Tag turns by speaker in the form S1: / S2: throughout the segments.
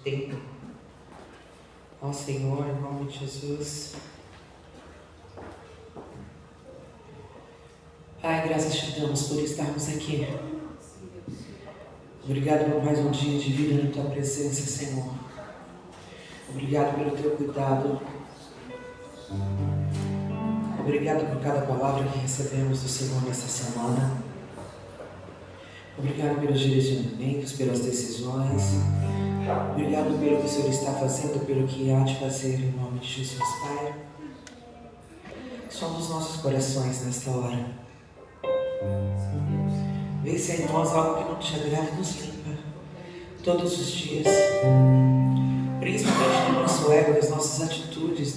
S1: tempo. Ó Senhor, em nome de Jesus. Pai, graças te damos por estarmos aqui. Obrigado por mais um dia de vida na Tua presença, Senhor. Obrigado pelo Teu cuidado. Obrigado por cada palavra que recebemos do Senhor nesta semana. Obrigado pelos direcionamentos, pelas decisões. Obrigado pelo que o Senhor está fazendo, pelo que há de fazer, em nome de Jesus, Pai. Somos nossos corações nesta hora. Vê se em nós algo que não te agrada e nos limpa todos os dias, principalmente no nosso ego, nas nossas atitudes.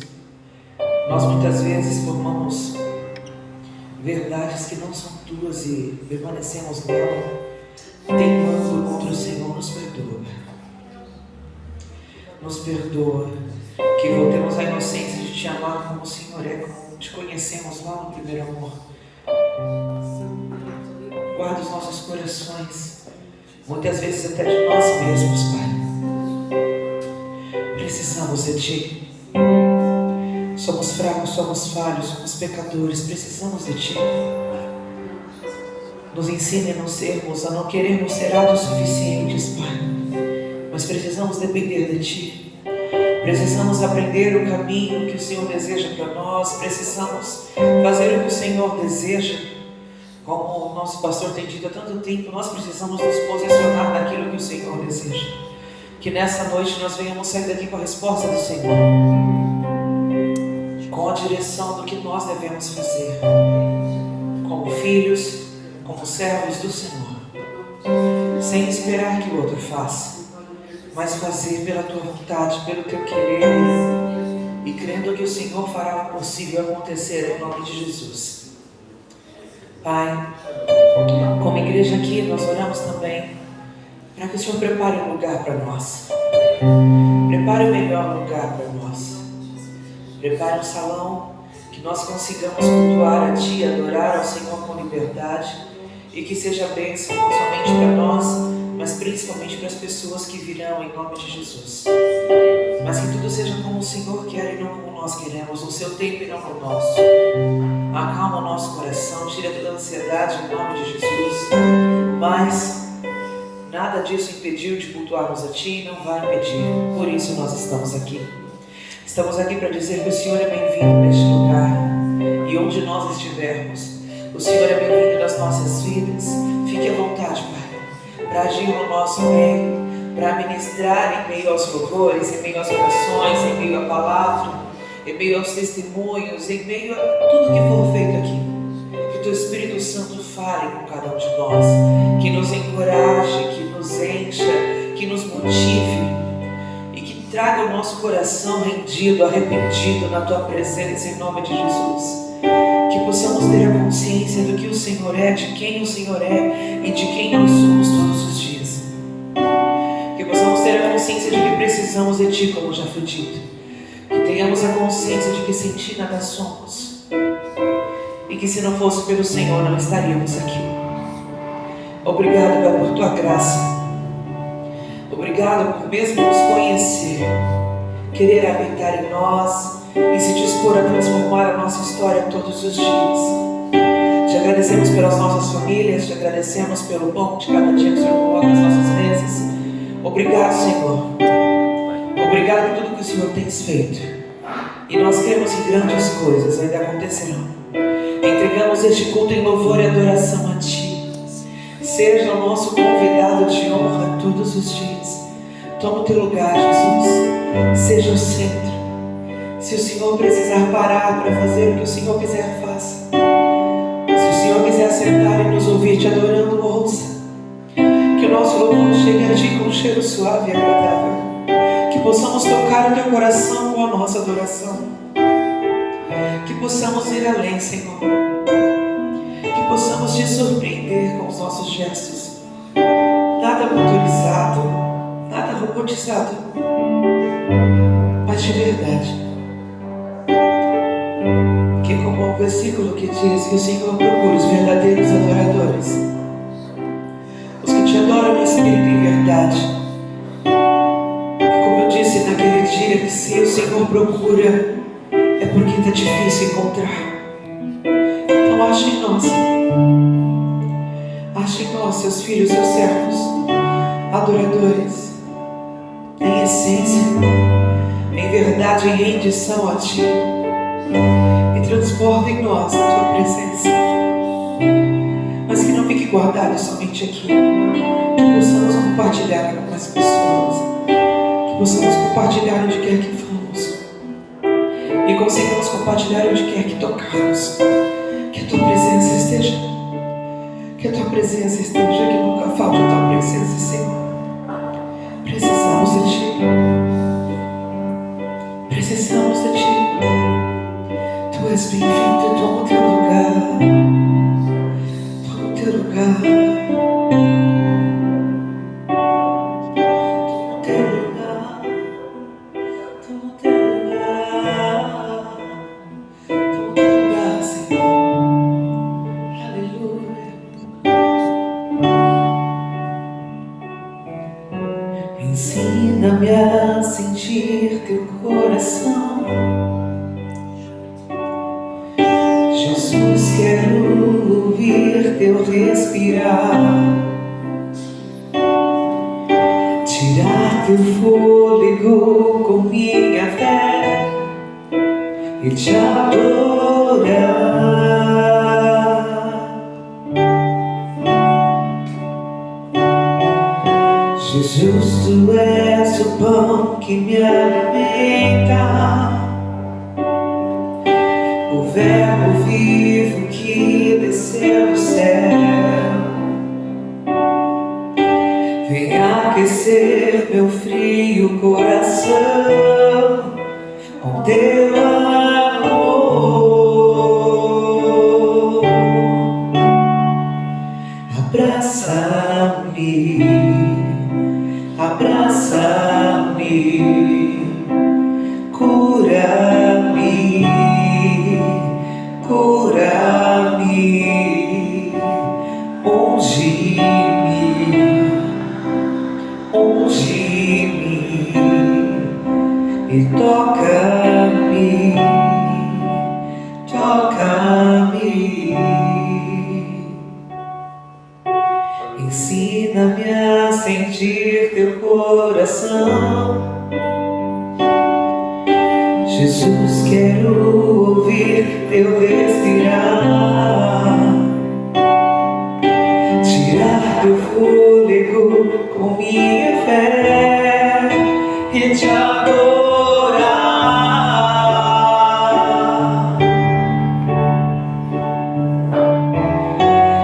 S1: Nós muitas vezes formamos verdades que não são tuas e permanecemos nela, teimando contra o Senhor. Nos perdoa. Nos perdoa, que voltemos à inocência de te amar como o Senhor é, como te conhecemos lá no primeiro amor. Guarda os nossos corações, muitas vezes até de nós mesmos, Pai. Precisamos de Ti. Somos fracos, somos falhos, somos pecadores, precisamos de Ti. Nos ensine a não querermos ser autossuficientes, Pai, mas precisamos depender de Ti. Precisamos aprender o caminho que o Senhor deseja para nós, precisamos fazer o que o Senhor deseja. Como o nosso pastor tem dito há tanto tempo, nós precisamos nos posicionar naquilo que o Senhor deseja. Que nessa noite nós venhamos sair daqui com a resposta do Senhor, com a direção do que nós devemos fazer, como filhos, como servos do Senhor, sem esperar que o outro faça, mas fazer pela Tua vontade, pelo Teu querer, e crendo que o Senhor fará o possível acontecer em nome de Jesus. Pai, como igreja aqui, nós oramos também para que o Senhor prepare um lugar para nós. Prepare o melhor lugar para nós. Prepare um salão que nós consigamos cultuar a Ti, adorar ao Senhor com liberdade, e que seja bênção não somente para nós, mas principalmente para as pessoas que virão em nome de Jesus. Mas que tudo seja como o Senhor quer e não como nós queremos, o Seu tempo e não o nosso. Acalma o nossa coração, tira toda a ansiedade em nome de Jesus. Mas nada disso impediu de cultuarmos a Ti e não vai impedir. Por isso nós estamos aqui. Estamos aqui para dizer que o Senhor é bem-vindo neste lugar. E onde nós estivermos, o Senhor é bem-vindo nas nossas vidas. Fique à vontade, Pai, para agir no nosso meio, para ministrar em meio aos louvores, em meio às orações, em meio à palavra, em meio aos testemunhos, em meio a tudo que for feito aqui. Que o Teu Espírito Santo fale com cada um de nós, que nos encoraje, que nos encha, que nos motive e que traga o nosso coração rendido, arrependido na Tua presença em nome de Jesus. Que possamos ter a consciência do que o Senhor é, de quem o Senhor é e de quem nós somos todos os dias. Que possamos ter a consciência de que precisamos de Ti, como já foi dito. Que tenhamos a consciência de que sem Ti nada somos. E que se não fosse pelo Senhor não estaríamos aqui. Obrigado, Pai, por Tua graça. Obrigado por mesmo nos conhecer, querer habitar em nós e se dispor a transformar a nossa história todos os dias. Te agradecemos pelas nossas famílias, te agradecemos pelo pão de cada dia que o Senhor coloca nas nossas mesas. Obrigado, Senhor. Obrigado por tudo que o Senhor tem feito. E nós cremos que grandes coisas ainda acontecerão. Entregamos este culto em louvor e adoração a Ti. Seja o nosso convidado de honra todos os dias. Toma o Teu lugar, Jesus. Seja o centro. Se o Senhor precisar parar para fazer o que o Senhor quiser, faça. Se o Senhor quiser sentar e nos ouvir Te adorando, ouça. Que o nosso louvor chegue a Ti com um cheiro suave e agradável. Que possamos tocar o Teu coração com a nossa adoração. Que possamos ir além, Senhor. Que possamos Te surpreender com os nossos gestos. Nada motorizado, nada robotizado, mas de verdade. Que como o versículo que diz que o Senhor procura os verdadeiros adoradores, os que Te adoram em espírito e em verdade. diga que se o Senhor procura, é porque está difícil encontrar. Então ache em nós. Ache em nós, seus filhos, seus servos, adoradores, em essência, em verdade, em rendição a Ti. E transborda em nós a Tua presença. Mas que não fique guardado somente aqui. Que possamos compartilhar com as pessoas. Que possamos compartilhar onde quer que vamos. E consigamos compartilhar onde quer que tocarmos. Que a Tua presença esteja. Que a Tua presença esteja. Que nunca falte a Tua presença, Senhor. Precisamos de Ti. Precisamos de Ti. Tu és bem-vindo, toma o Teu lugar. Toma o Teu lugar. Toma o Teu lugar. Toma o Teu lugar. Toma o Teu lugar, Senhor. Aleluia. Ensina-me a sentir Teu coração. Jesus, quero ouvir Teu respirar, tirar Teu fôlego com minha fé e Te adorar. Jesus, Tu és o pão que me alimenta, o Verbo vivo que desceu do céu. Vem aquecer meu frio coração com Teu amor. Abraça-me, abraça-me, cura-me, cura-me, unge-me, unge-me e toca-me, toca-me. Ensina-me a sentir Teu coração. Jesus, quero ouvir Teu respirar, tirar Teu fôlego com minha fé e Te adorar.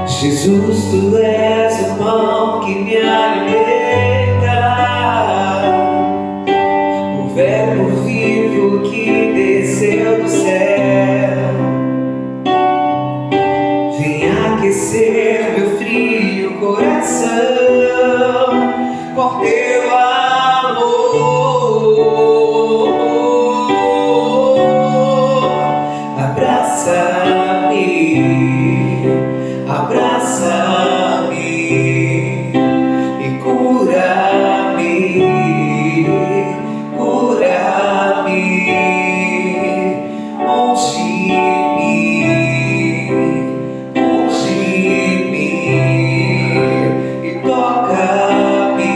S1: Jesus, Tu és o pão que me alimenta, o Verbo vivo que desceu do céu. Vem aquecer meu frio coração com Teu amor. Abraça-me, abraça-me e cura-me, cura-me, unge-me, unge-me e toca-me,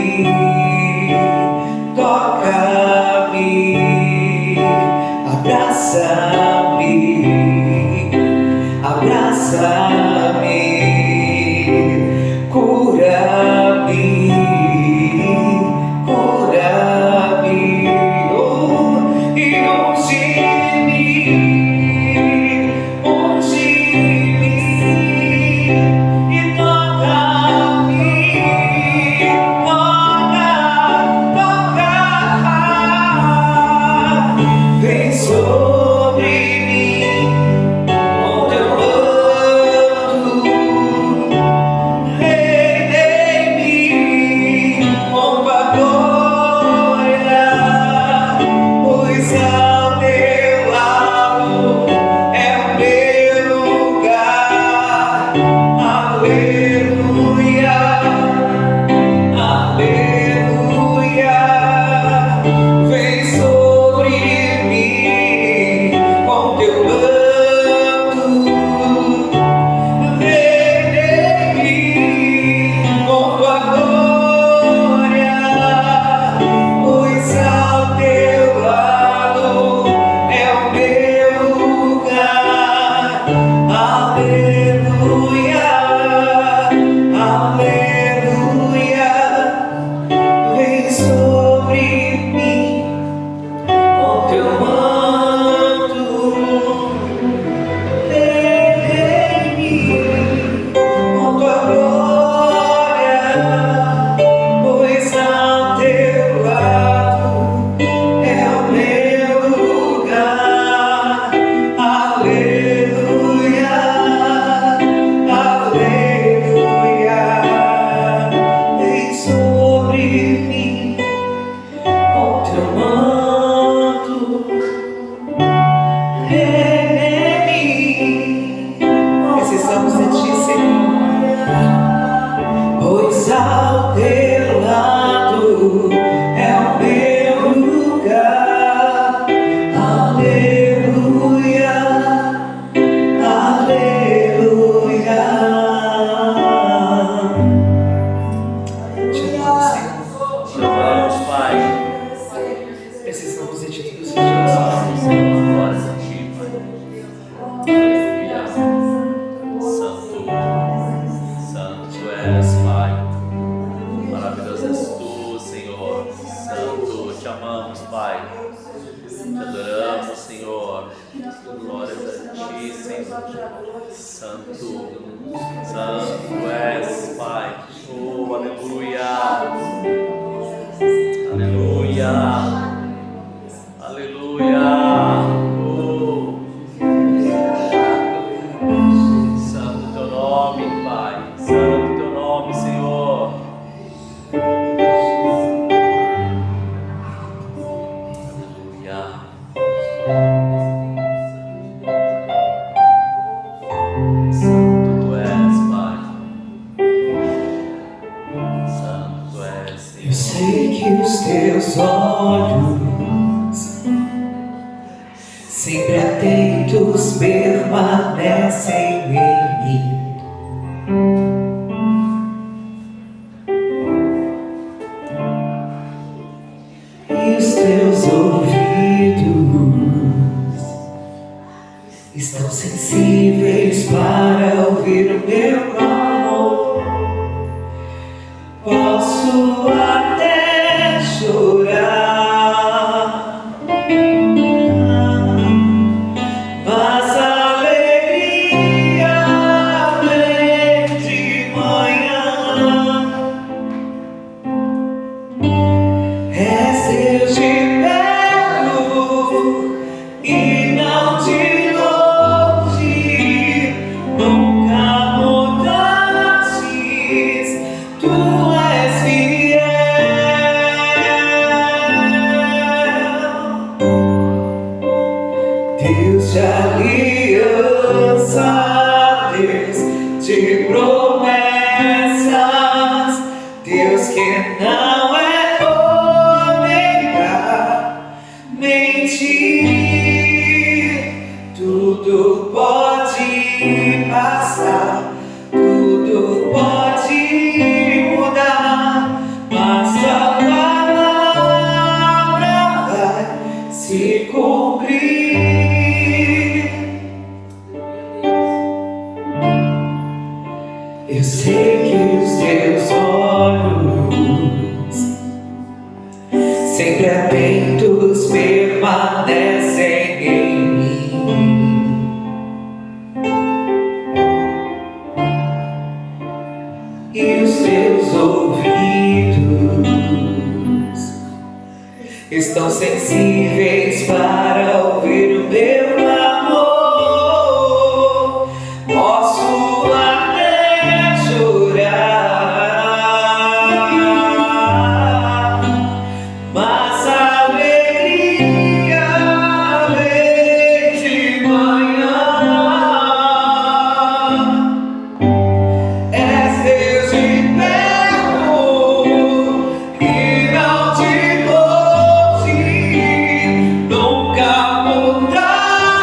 S2: Nunca mudarás.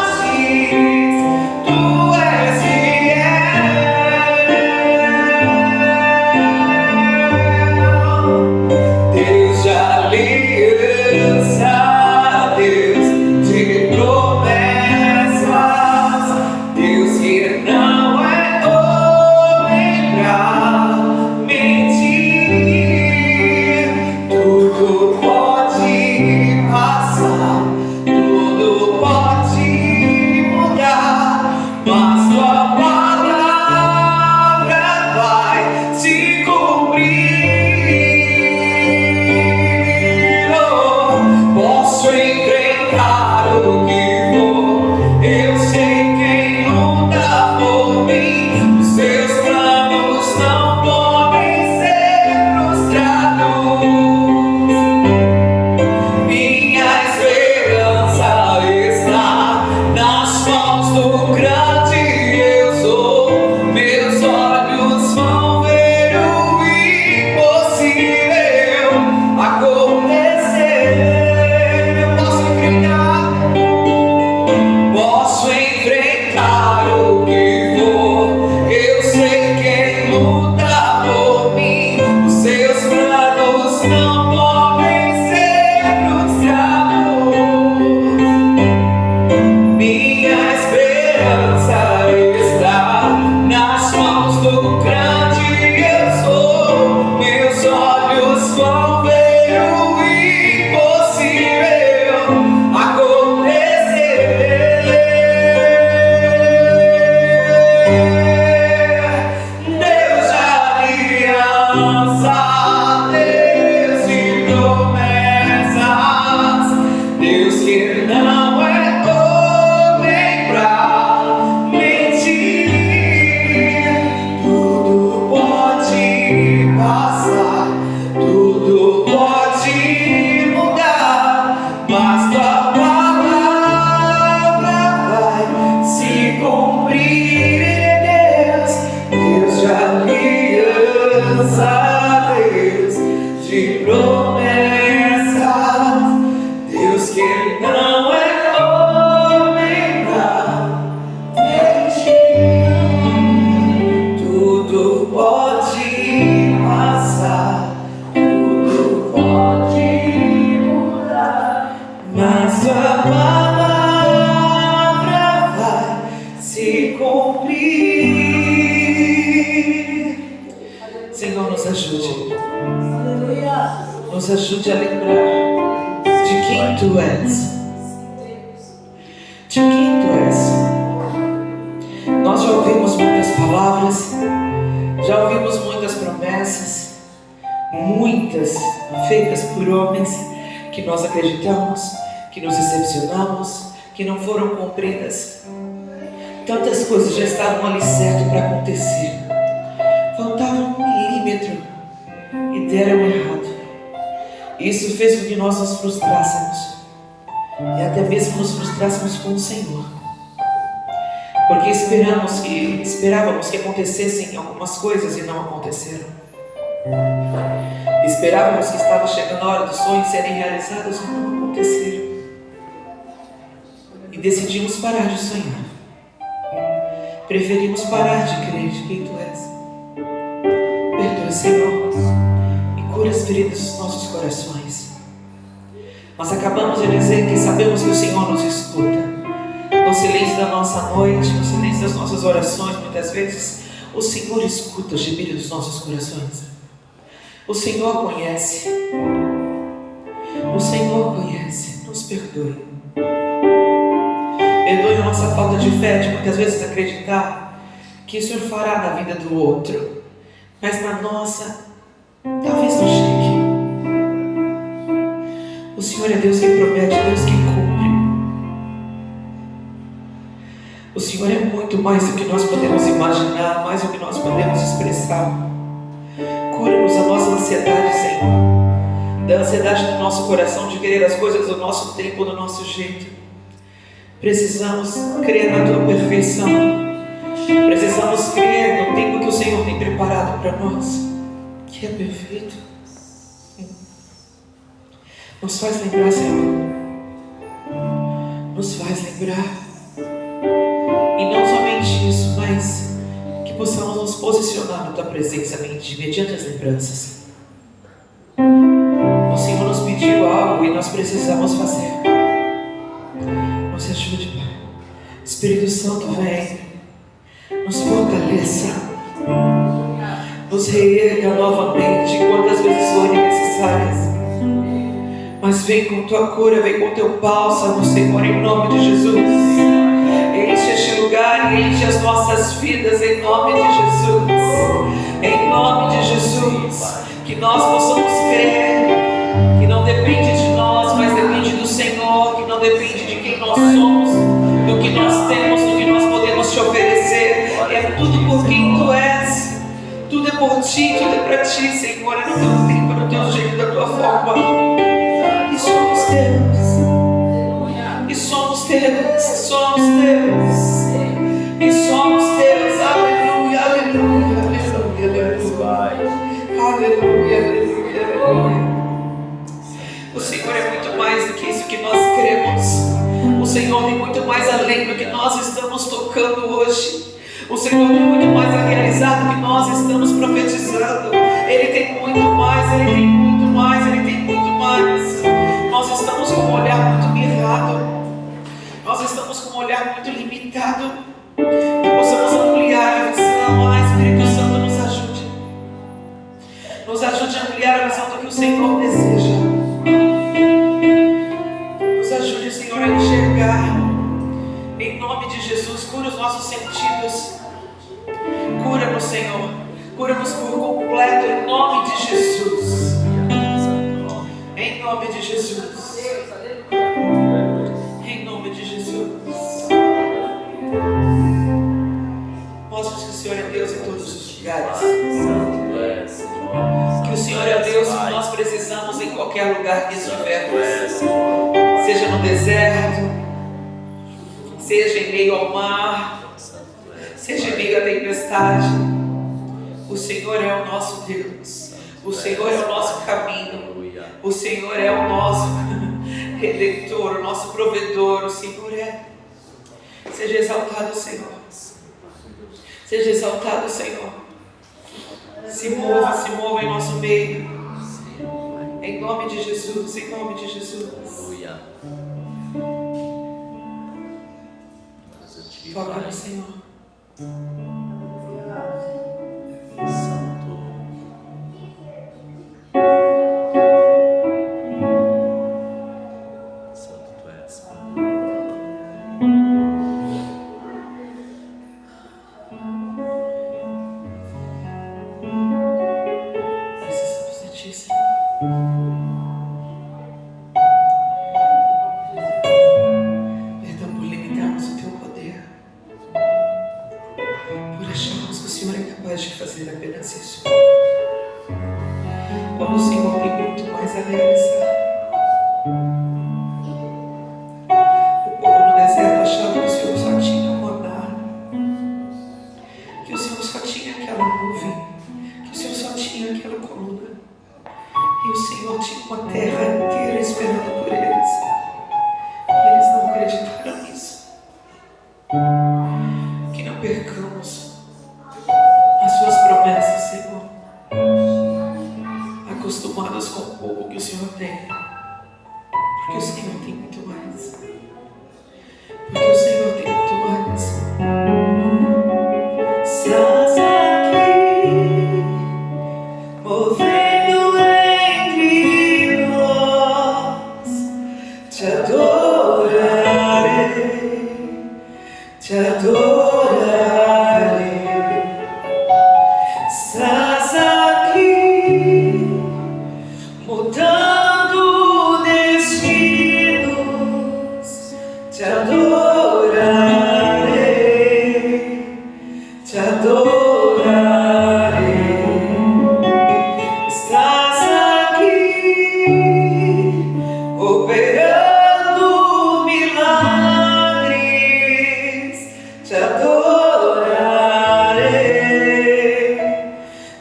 S1: de promessas, Deus que não é homem pra mentir. Tudo pode passar, tudo pode mudar, mas a palavra vai se cumprir. Senhor, nos ajude. Nos ajude a lembrar de quem Tu és. De quem Tu és. Nós já ouvimos muitas palavras, já ouvimos muitas promessas, muitas feitas por homens que nós acreditamos, que nos decepcionamos, que não foram cumpridas. Tantas coisas já estavam ali certo para acontecer. Faltava 1 milímetro e deram errado. Isso fez com que nós nos frustrássemos e até mesmo nos frustrássemos com o Senhor, porque esperávamos que acontecessem algumas coisas e não aconteceram. Esperávamos que estava chegando a hora dos sonhos serem realizados e não aconteceram. E decidimos parar de sonhar. Preferimos parar de crer de quem Tu és. Perdoa, Senhor, e cura as feridas dos nossos corações. Nós acabamos de dizer que sabemos que o Senhor nos escuta. No silêncio da nossa noite, no silêncio das nossas orações, muitas vezes, o Senhor escuta o gemido dos nossos corações. O Senhor conhece. O Senhor conhece. Nos perdoe. Perdoe a nossa falta de fé de muitas vezes acreditar que o Senhor fará na vida do outro, mas na nossa, talvez não chegue. O Senhor é Deus que promete, Deus que cumpre. O Senhor é muito mais do que nós podemos imaginar, mais do que nós podemos expressar. Cura-nos a nossa ansiedade, Senhor, da ansiedade do nosso coração de querer as coisas do nosso tempo, do nosso jeito. Precisamos crer na Tua perfeição. Precisamos crer no tempo que o Senhor tem preparado para nós, que é perfeito. Nos faz lembrar, Senhor. Nos faz lembrar. E não somente isso, mas que possamos nos posicionar na Tua presença mediante as lembranças. O Senhor nos pediu algo e nós precisamos fazer. Nos ajude, Pai. Espírito Santo, vem. Nos fortaleça. Nos reerga novamente quantas vezes forem necessárias. Mas vem com Tua cura, vem com Teu bálsamo, Senhor, em nome de Jesus. Enche este lugar e enche as nossas vidas, em nome de Jesus. Em nome de Jesus. Que nós possamos crer que não depende de nós, mas depende do Senhor. Que não depende de quem nós somos, do que nós temos, do que nós podemos Te oferecer. É tudo por quem Tu és. Tudo é por Ti, tudo é para Ti, Senhor. É no Teu tempo, é no Teu jeito, da Tua forma. E somos Teus. E somos Teus. Somos Teus. E somos Teus. Aleluia, aleluia, aleluia, aleluia. Aleluia, aleluia, aleluia. O Senhor é muito mais do que isso que nós cremos. O Senhor tem muito mais além do que nós estamos tocando hoje. O Senhor tem muito mais a realizar do que nós estamos profetizando. Ele tem muito mais, Ele tem muito mais, Ele tem muito mais. Nós estamos com um olhar muito mirrado. Nós estamos com um olhar muito limitado. Que possamos ampliar a visão. Espírito Santo, nos ajude. Nos ajude a ampliar a visão do que o Senhor deseja. Nos ajude, Senhor, a enxergar. Em nome de Jesus, cura os nossos sentidos. Cura-nos, Senhor. Cura-nos por completo, em nome de Jesus. Em nome de Jesus. Em nome de Jesus. Mostre que o Senhor é Deus em todos os lugares. Que o Senhor é Deus que nós precisamos em qualquer lugar que estivermos. Seja no deserto, seja em meio ao mar, seja em meio à tempestade. O Senhor é o nosso Deus. O Senhor é o nosso caminho. O Senhor é o nosso Redentor, o nosso provedor. O Senhor é. Seja exaltado o Senhor. Seja exaltado o Senhor. Se mova em nosso meio. Em nome de Jesus, em nome de Jesus. Toca no Senhor.
S2: Santo. Santo tu és, Pai.
S1: Precisamos de Ti, Senhor. Perdão por limitarmos o Teu poder, por acharmos que o Senhor é capaz de fazer apenas isso, quando o Senhor tem muito mais a realizar. O povo no deserto achava que o Senhor só tinha um maná, que o Senhor só tinha aquela nuvem, que o Senhor só tinha aquela coluna, e o Senhor tinha uma terra inteira esperando por eles. E eles não acreditaram nisso. Que não percamos as Suas promessas, Senhor, acostumados com o pouco que o Senhor tem, porque o Senhor tem muito mais. Porque o Senhor tem muito mais. Estás aqui, movendo entre nós. Te adorarei, te adorarei. Estás aqui, mudando destinos. Te adorarei, te adorarei. Estás aqui, operando milagres. Te adorarei,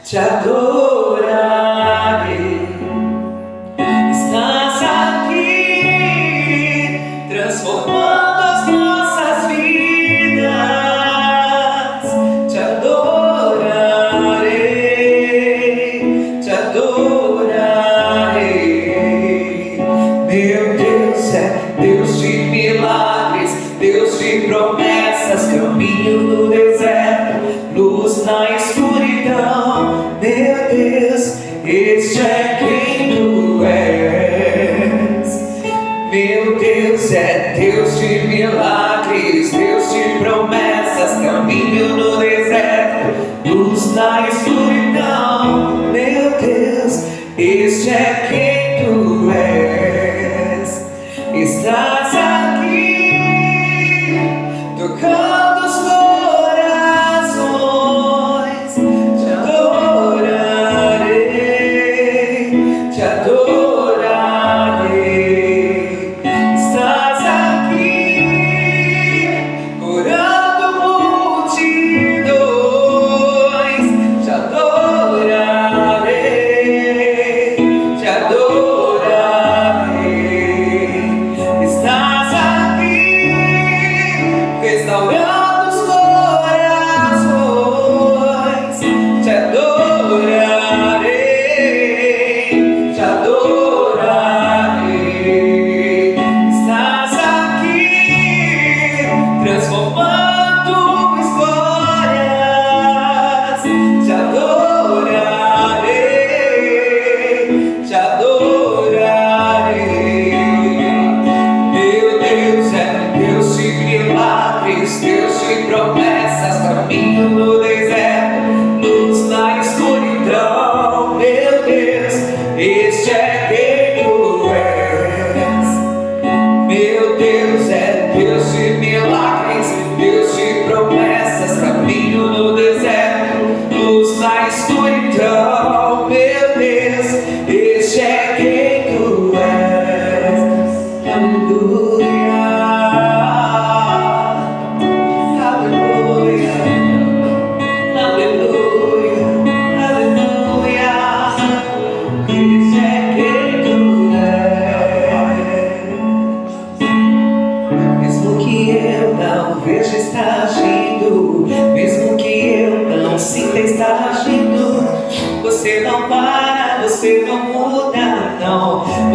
S1: te adorarei. Estás aqui, transformando as nossas vidas. Te adorarei, te adorarei. Meu Deus é Deus de milagres, Deus de promessas, caminho no deserto, luz na escuridão. Meu Deus, este é quem Tu és. Meu Deus é Deus de milagres, Deus de promessas, caminho no deserto, luz na escuridão. Meu Deus, este é quem Tu és. Estás aqui, tocando os corações. Te adorarei, te adorarei. Estás aqui, curando multidões. Te adorarei, te adorarei. Estás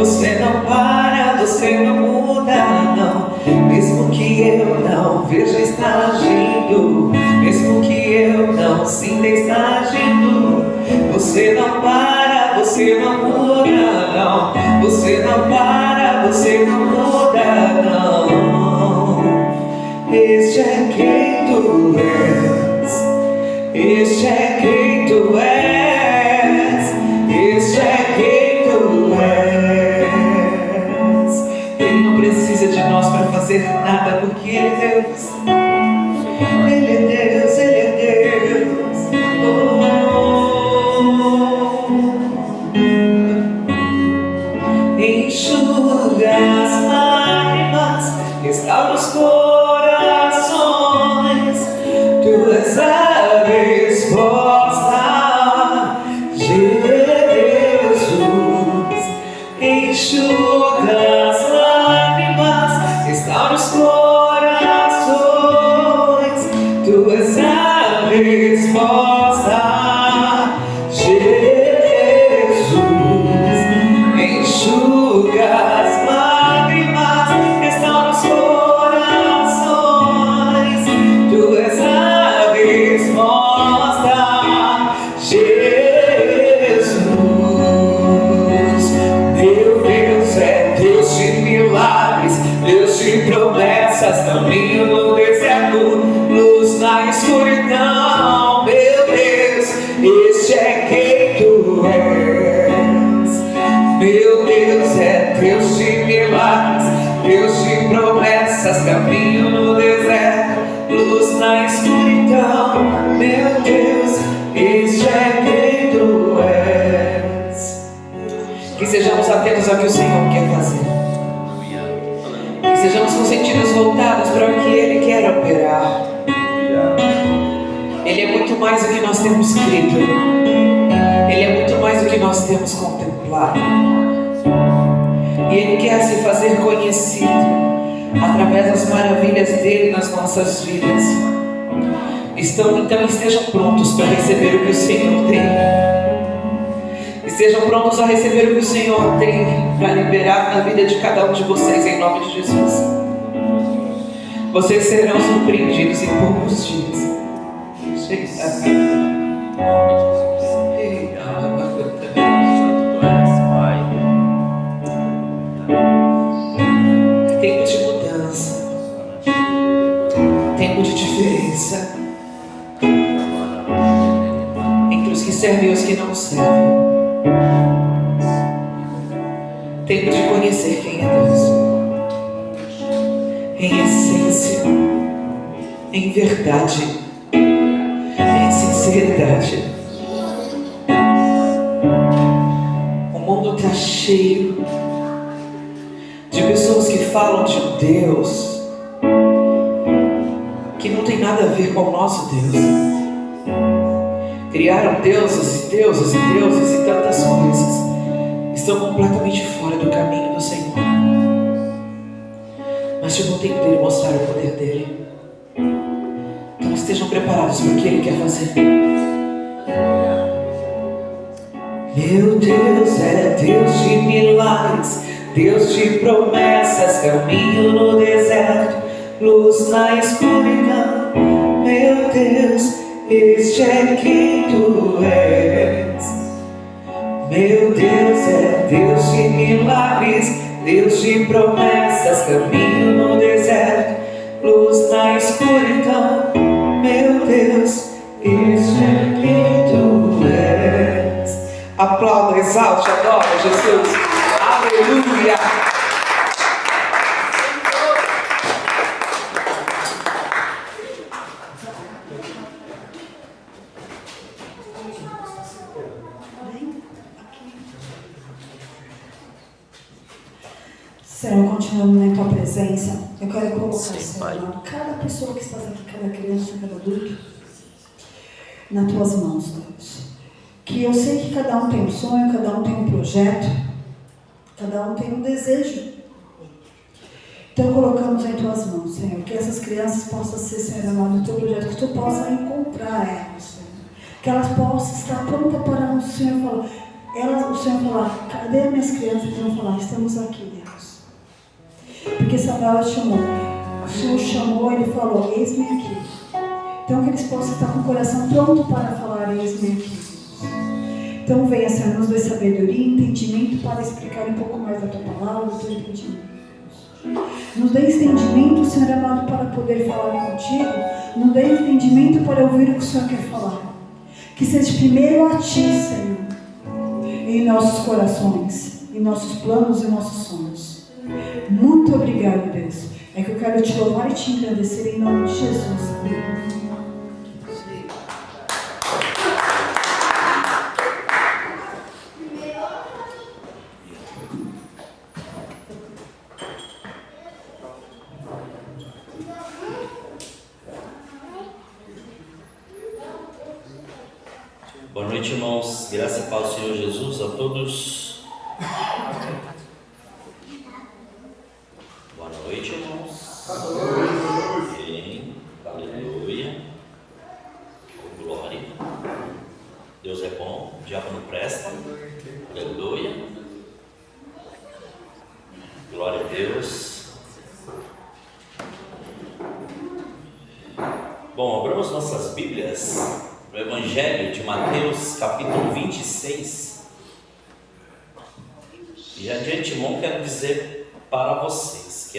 S1: Você não para, você não muda, não. Mesmo que eu não veja, está agindo. Mesmo que eu não sinta, está agindo. Você não para, você não muda, não. Você não para, você não muda, não. Este é quem tu és. Este é quem tu és. Este é quem tu és. Ele não precisa de nós para fazer nada, porque Ele é Deus. Ele é Deus, Ele é Deus. Enxuga as lágrimas, restaura os corações. Tu és a resposta, Jesus. Enxuga as lágrimas, restaura os corações. Tu és a resposta, Jesus. Enxuga as lágrimas, restaura os corações. Tu és a resposta, Jesus. Meu Deus é Deus de milagres, Deus de promessas, caminho no deserto, luz na escuridão. Meu Deus, este é quem tu és. Meu Deus é Deus de milagres, Deus de promessas, caminho no deserto, luz na escuridão. Meu Deus, este é quem tu és. Que sejamos atentos ao que o Senhor quer fazer. Que sejamos com sentidos voltados para o que Ele quer operar. Ele é muito mais do que nós temos crido. Ele é muito mais do que nós temos contemplado. E Ele quer se fazer conhecido através das maravilhas dEle nas nossas vidas. Então estejam prontos para receber o que o Senhor tem. Estejam prontos a receber o que o Senhor tem para liberar na vida de cada um de vocês, em nome de Jesus. Vocês serão surpreendidos em poucos dias. Tempo de mudança, tempo de diferença entre os que servem e os que não servem. Tempo de conhecer quem é Deus em essência, em verdade, em sinceridade. O mundo está cheio de pessoas que falam de um Deus que não tem nada a ver com o nosso Deus. Criaram deuses e deuses e deuses e tantas coisas. Estão completamente fora do caminho do Senhor. Mas chegou o tempo dele mostrar o poder dele. Então estejam preparados para o que Ele quer fazer. Meu Deus é Deus de milagres, Deus de promessas, caminho no deserto, luz na escuridão. Meu Deus, este é quem tu és. Meu Deus é Deus de milagres, Deus de promessas, caminho no deserto, luz na escuridão. Meu Deus, este é quem tu és. Aplauda, exalte, adora Jesus. Aleluia.
S2: Senhor, continuando na Tua presença, eu quero colocar, Senhor, cada pessoa que está aqui, cada criança, cada adulto, nas Tuas mãos, Deus. Que eu sei que cada um tem um sonho, cada um tem um projeto, cada um tem um desejo. Então colocamos em Tuas mãos, Senhor, que essas crianças possam ser, Senhor amado, no Teu projeto, que Tu possa encontrar elas, Senhor. Que elas possam estar prontas para o Senhor falar, o Senhor falar, cadê as minhas crianças? Eles vão falar, estamos aqui, Deus. Porque Samuel chamou. O Senhor chamou, ele falou, eis-me aqui. Então que eles possam estar com o coração pronto para falar, eis-me aqui, Deus. Então venha, Senhor, nos dê sabedoria e entendimento para explicar um pouco mais da tua palavra, do teu entendimento. Nos dê entendimento, Senhor amado, para poder falar contigo. Nos dê entendimento para ouvir o que o Senhor quer falar. Que seja primeiro a ti, Senhor, em nossos corações, em nossos planos e nossos sonhos. Muito obrigado, Deus. É que eu quero te louvar e te engrandecer em nome de Jesus. Amém.
S3: Boa noite, irmãos. Graça e paz do Senhor Jesus a todos. Boa noite, irmãos. Amém. Aleluia. Glória. Deus é bom, o diabo não presta. Aleluia. Glória a Deus. Bom, abramos nossas Bíblias no Evangelho de Mateus, capítulo 26. E já de antemão quero dizer para vocês que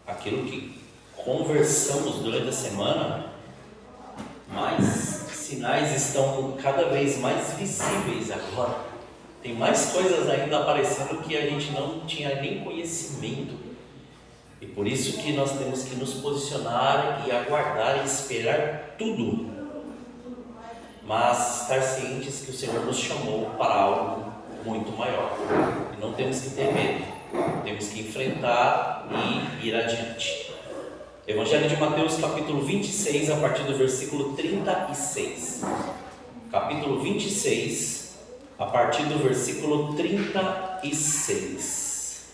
S3: aquilo que conversamos durante a semana, mais sinais estão cada vez mais visíveis agora. Tem mais coisas ainda aparecendo que a gente não tinha nem conhecimento. E por isso que nós temos que nos posicionar e aguardar e esperar tudo. Mas estar cientes que o Senhor nos chamou para algo muito maior. E não temos que ter medo, temos que enfrentar e ir adiante. Evangelho de Mateus, capítulo 26, a partir do versículo 36. Capítulo 26, a partir do versículo 36.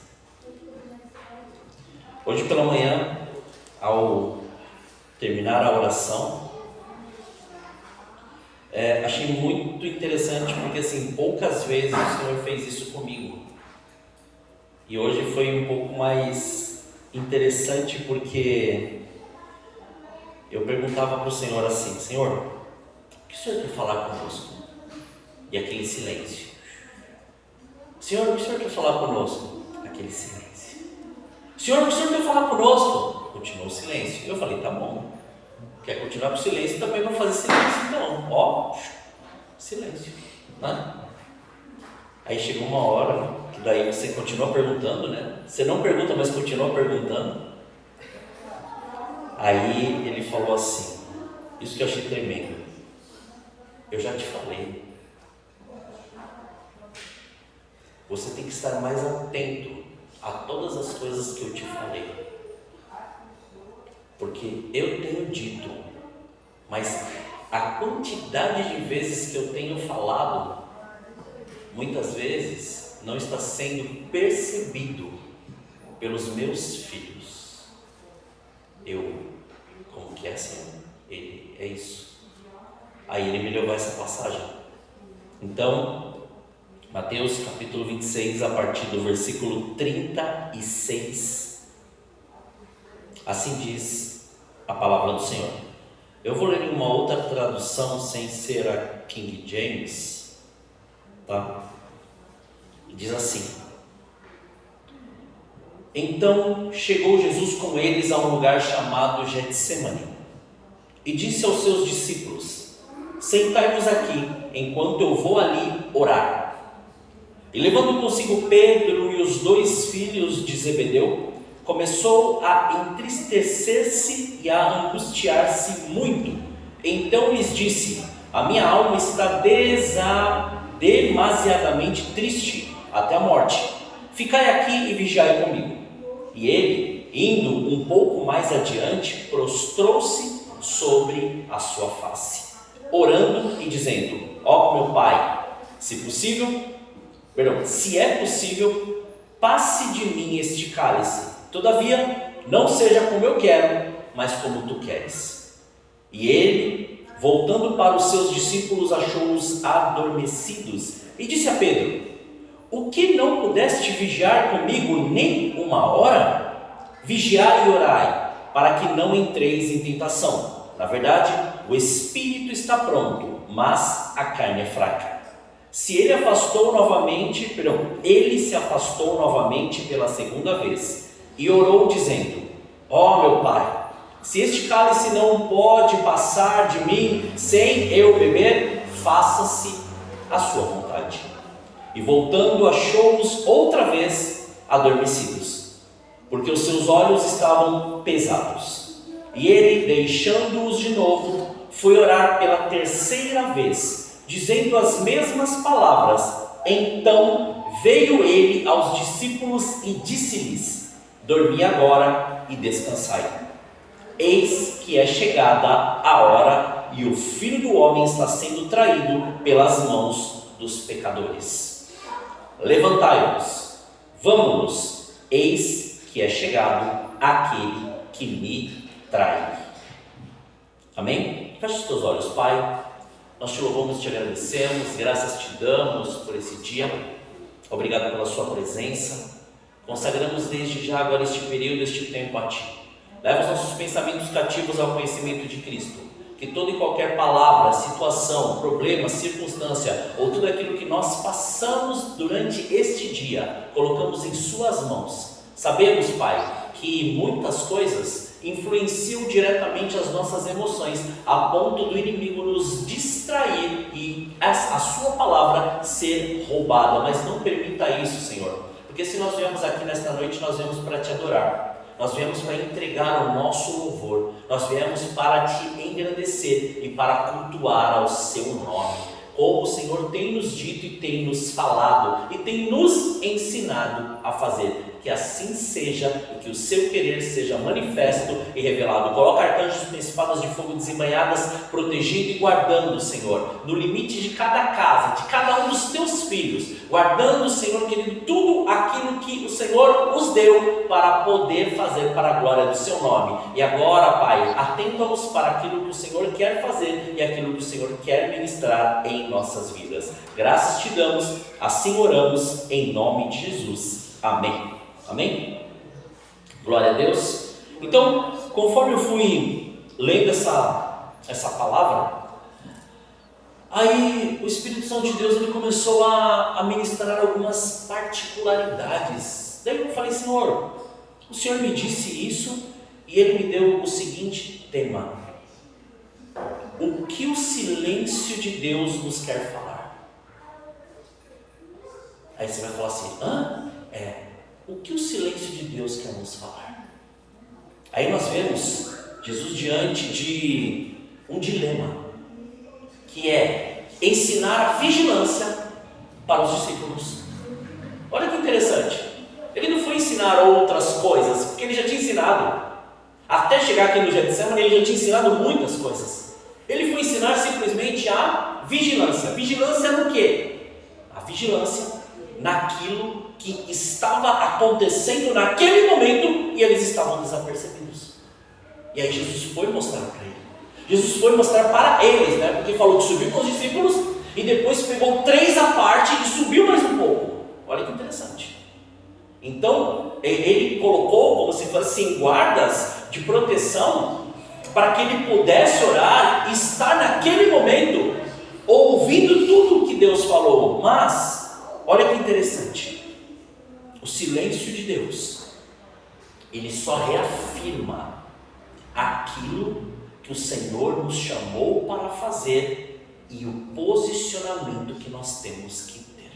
S3: Hoje pela manhã, ao terminar a oração, achei muito interessante, porque assim, poucas vezes o Senhor fez isso comigo. E hoje foi um pouco mais interessante, porque eu perguntava para o Senhor assim: Senhor, o que o Senhor quer falar conosco? E aquele silêncio. Senhor, o que o Senhor quer falar conosco? Aquele silêncio. Senhor, o que o Senhor quer falar conosco? Continuou o silêncio. Eu falei, tá bom. Quer continuar com o silêncio, também vou fazer silêncio então. Ó, silêncio, né? Aí chegou uma hora que daí você continua perguntando, né? Você não pergunta, mas continua perguntando. Aí ele falou assim, isso que eu achei tremendo: eu já te falei, você tem que estar mais atento a todas as coisas que eu te falei. Porque eu tenho dito, mas a quantidade de vezes que eu tenho falado, muitas vezes não está sendo percebido pelos meus filhos. Como que é, Senhor? Ele é isso. Aí ele me levou a essa passagem. Então, Mateus capítulo 26, a partir do versículo 36. Assim diz a palavra do Senhor. Eu vou ler em uma outra tradução, sem ser a King James, tá? Diz assim: Então chegou Jesus com eles a um lugar chamado Getsemane, e disse aos seus discípulos: Sentai-vos aqui, enquanto eu vou ali orar. E levando consigo Pedro e os 2 filhos de Zebedeu, começou a entristecer-se e a angustiar-se muito. Então lhes disse: a minha alma está demasiadamente triste até a morte. Ficai aqui e vigiai comigo. E ele, indo um pouco mais adiante, prostrou-se sobre a sua face, orando e dizendo: ó meu Pai, se é possível, passe de mim este cálice. Todavia, não seja como eu quero, mas como tu queres. E ele, voltando para os seus discípulos, achou-os adormecidos E disse a Pedro: o que não pudeste vigiar comigo nem uma hora? Vigiai e orai, para que não entreis em tentação. Na verdade, o espírito está pronto, mas a carne é fraca. Ele se afastou novamente pela segunda vez e orou dizendo: ó meu Pai, se este cálice não pode passar de mim sem eu beber, faça-se a sua vontade. E voltando, achou-os outra vez adormecidos, porque os seus olhos estavam pesados. E ele, deixando-os de novo, foi orar pela terceira vez, dizendo as mesmas palavras. Então veio ele aos discípulos e disse-lhes: dormi agora e descansai. Eis que é chegada a hora, e o Filho do Homem está sendo traído pelas mãos dos pecadores. Levantai-vos, vamos-nos, eis que é chegado aquele que me trai. Amém? Feche os teus olhos, Pai. Nós te louvamos e te agradecemos, graças te damos por esse dia. Obrigado pela sua presença. Consagramos desde já agora este período, este tempo a ti. Leva os nossos pensamentos cativos ao conhecimento de Cristo. Que toda e qualquer palavra, situação, problema, circunstância ou tudo aquilo que nós passamos durante este dia, colocamos em suas mãos. Sabemos, Pai, que muitas coisas influenciam diretamente as nossas emoções, a ponto do inimigo nos distrair e a sua palavra ser roubada. Mas não permita isso, Senhor, porque se nós viemos aqui nesta noite, nós viemos para te adorar. Nós viemos para entregar o nosso louvor, nós viemos para te engrandecer e para cultuar ao seu nome. Como o Senhor tem nos dito e tem nos falado e tem nos ensinado a fazer. Que assim seja e que o seu querer seja manifesto e revelado. Coloca arcanjos com espadas de fogo desembainhadas, protegendo e guardando, Senhor, no limite de cada casa, de cada um dos teus filhos, guardando, Senhor querido, tudo aquilo que o Senhor os deu para poder fazer para a glória do seu nome. E agora, Pai, atenta-nos para aquilo que o Senhor quer fazer e aquilo que o Senhor quer ministrar em nossas vidas. Graças te damos, assim oramos, em nome de Jesus. Amém. Amém? Glória a Deus. Então, conforme eu fui lendo essa palavra, aí o Espírito Santo de Deus ele começou a ministrar algumas particularidades. Daí eu falei: Senhor, o Senhor me disse isso e Ele me deu o seguinte tema: o que o silêncio de Deus nos quer falar? Aí você vai falar assim: o que o silêncio de Deus quer nos falar? Aí nós vemos Jesus diante de um dilema, que é ensinar a vigilância para os discípulos. Olha que interessante, ele não foi ensinar outras coisas, porque ele já tinha ensinado. Até chegar aqui no Getsemane, ele já tinha ensinado muitas coisas. Ele foi ensinar simplesmente a vigilância. Vigilância no quê? A vigilância naquilo que estava acontecendo naquele momento e eles estavam desapercebidos. E aí Jesus foi mostrar para ele. Jesus foi mostrar para eles, né? Porque falou que subiu com os discípulos e depois pegou 3 à parte e subiu mais um pouco. Olha que interessante. Então ele colocou como se fossem guardas de proteção para que ele pudesse orar e estar naquele momento ouvindo tudo o que Deus falou. Mas olha que interessante, o silêncio de Deus, ele só reafirma aquilo que o Senhor nos chamou para fazer e o posicionamento que nós temos que ter.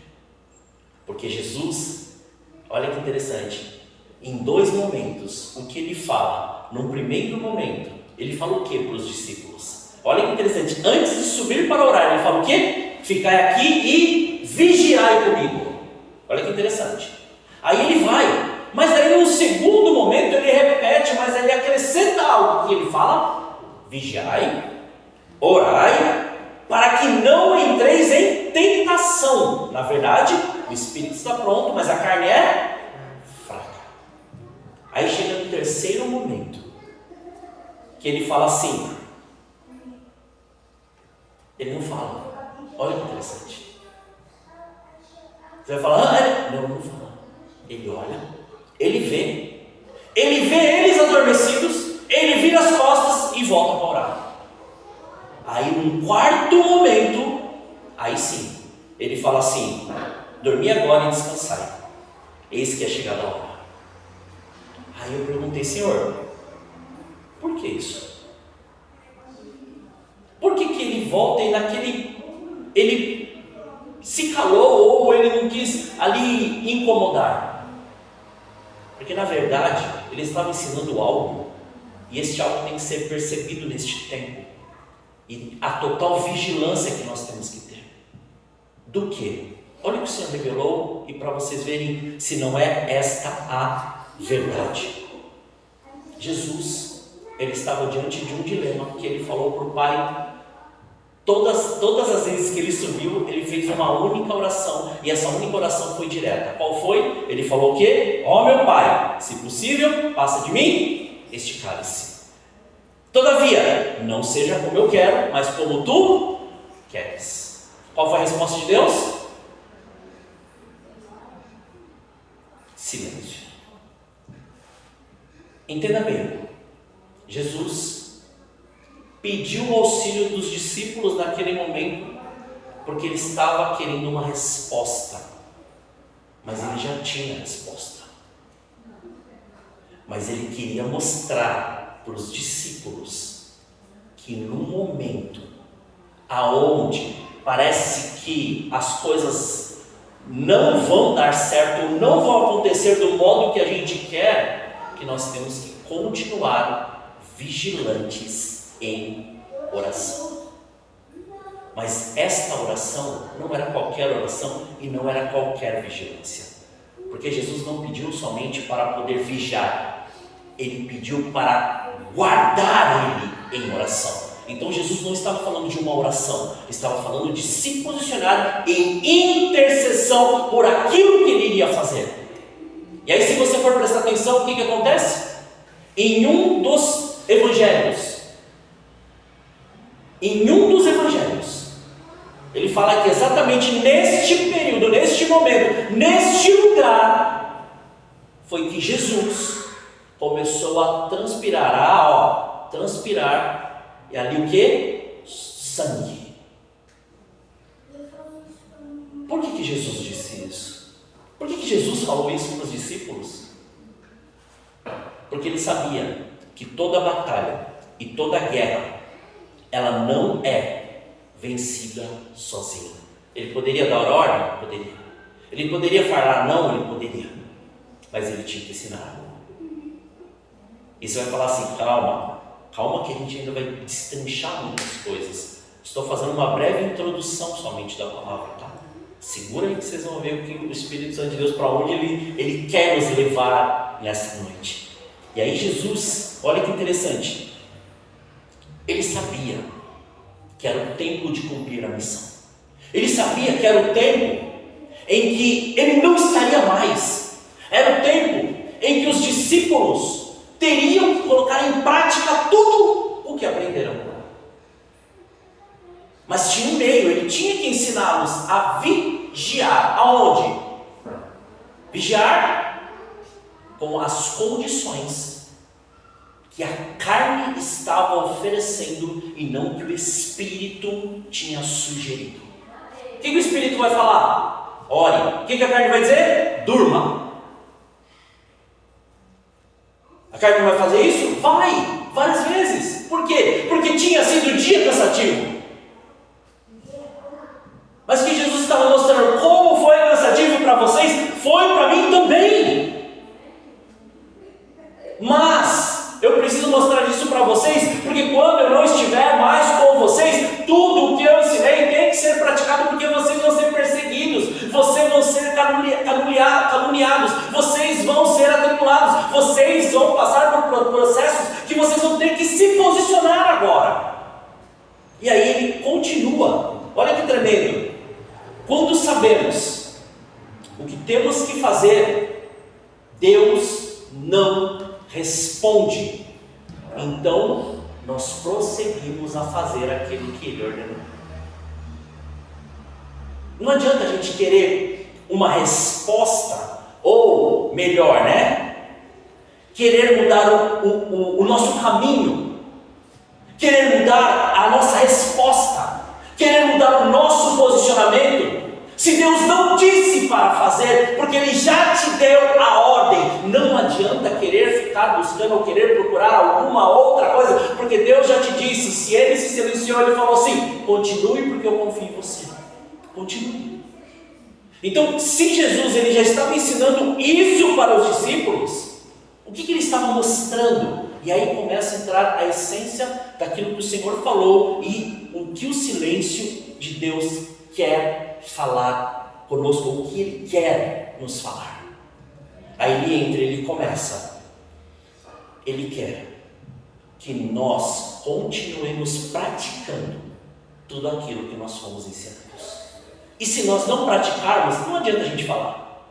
S3: Porque Jesus, olha que interessante, em 2 momentos, o que ele fala, num primeiro momento, ele fala o que para os discípulos? Olha que interessante, antes de subir para orar, ele fala o que? Ficai aqui e vigiai comigo. Olha que interessante. Aí ele vai, mas aí no segundo momento ele repete, mas ele acrescenta algo que ele fala: vigiai, orai, para que não entreis em tentação. Na verdade, o espírito está pronto, mas a carne é fraca. Aí chega no terceiro momento, que ele fala assim, ele não fala. Olha que interessante. Você vai falar, não, não fala. Ele olha, ele vê eles adormecidos, ele vira as costas e volta para orar. Aí num quarto momento, aí sim, ele fala assim: dormi agora e descansai, eis que é chegada a hora. Aí eu perguntei: Senhor, por que isso? Por que ele volta e ele se calou ou ele não quis ali incomodar? Porque na verdade ele estava ensinando algo, e este algo tem que ser percebido neste tempo, e a total vigilância que nós temos que ter. Do que? Olha o que o Senhor revelou, e para vocês verem se não é esta a verdade. Jesus, ele estava diante de um dilema que ele falou para o Pai. Todas as vezes que ele subiu, ele fez uma única oração, e essa única oração foi direta. Qual foi? Ele falou o quê? Ó meu Pai, se possível, passa de mim este cálice. Todavia, não seja como eu quero, mas como tu queres. Qual foi a resposta de Deus? Silêncio. Entenda bem, Jesus pediu o auxílio dos discípulos naquele momento, porque ele estava querendo uma resposta, mas ele já tinha a resposta. Mas ele queria mostrar para os discípulos que no momento aonde parece que as coisas não vão dar certo, não vão acontecer do modo que a gente quer, que nós temos que continuar vigilantes em oração. Mas esta oração não era qualquer oração e não era qualquer vigilância, porque Jesus não pediu somente para poder vigiar, ele pediu para guardar ele em oração. Então Jesus não estava falando de uma oração, estava falando de se posicionar em intercessão por aquilo que ele iria fazer. E aí, se você for prestar atenção, o que acontece? Em um dos evangelhos, ele fala que exatamente neste período, neste momento, neste lugar, foi que Jesus começou a transpirar, transpirar, e ali o que? Sangue. Por que Jesus disse isso? Por que Jesus falou isso para os discípulos? Porque ele sabia que toda batalha e toda guerra, ela não é vencida sozinha. Ele poderia dar ordem? Poderia. Ele poderia falar não? Ele poderia. Mas ele tinha que ensinar. E você vai falar assim: calma que a gente ainda vai destrinchar muitas coisas. Estou fazendo uma breve introdução somente da palavra, tá? Segura aí que vocês vão ver o que o Espírito Santo de Deus, para onde ele quer nos levar nessa noite. E aí Jesus, olha que interessante, ele sabia que era o tempo de cumprir a missão. Ele sabia que era o tempo em que ele não estaria mais. Era o tempo em que os discípulos teriam que colocar em prática tudo o que aprenderam. Mas tinha um meio, ele tinha que ensiná-los a vigiar. Aonde? Vigiar com as condições que a carne estava oferecendo e não que o Espírito tinha sugerido. O que o Espírito vai falar? Ore. O que a carne vai dizer? Durma. A carne vai fazer isso? Vai, várias vezes. Por quê? Porque tinha sido um dia cansativo. Mas que Jesus estava mostrando como foi cansativo para vocês, foi para mim também. Mas eu preciso mostrar isso para vocês, porque quando eu não estiver mais com vocês, tudo o que eu ensinei tem que ser praticado, porque vocês vão ser perseguidos, vocês vão ser caluniados, vocês vão ser atribulados, vocês vão passar por processos que vocês vão ter que se posicionar agora. E aí ele continua, olha que tremendo. Quando sabemos o que temos que fazer, Deus não responde. Então, nós prosseguimos a fazer aquilo que Ele ordenou. Não adianta a gente querer uma resposta, ou melhor, né? Querer mudar o nosso caminho, querer mudar a nossa resposta, querer mudar o nosso posicionamento. Se Deus não disse para fazer, porque Ele já te deu a ordem, não adianta querer ficar buscando ou querer procurar alguma outra coisa, porque Deus já te disse. Se Ele se silenciou, Ele falou assim: continue, porque eu confio em você. Continue. Então, se Jesus ele já estava ensinando isso para os discípulos, o que Ele estava mostrando? E aí começa a entrar a essência daquilo que o Senhor falou e o que o silêncio de Deus quer falar conosco, o que Ele quer nos falar. Aí Ele entra, Ele começa. Ele quer que nós continuemos praticando tudo aquilo que nós fomos ensinados. E se nós não praticarmos, não adianta a gente falar,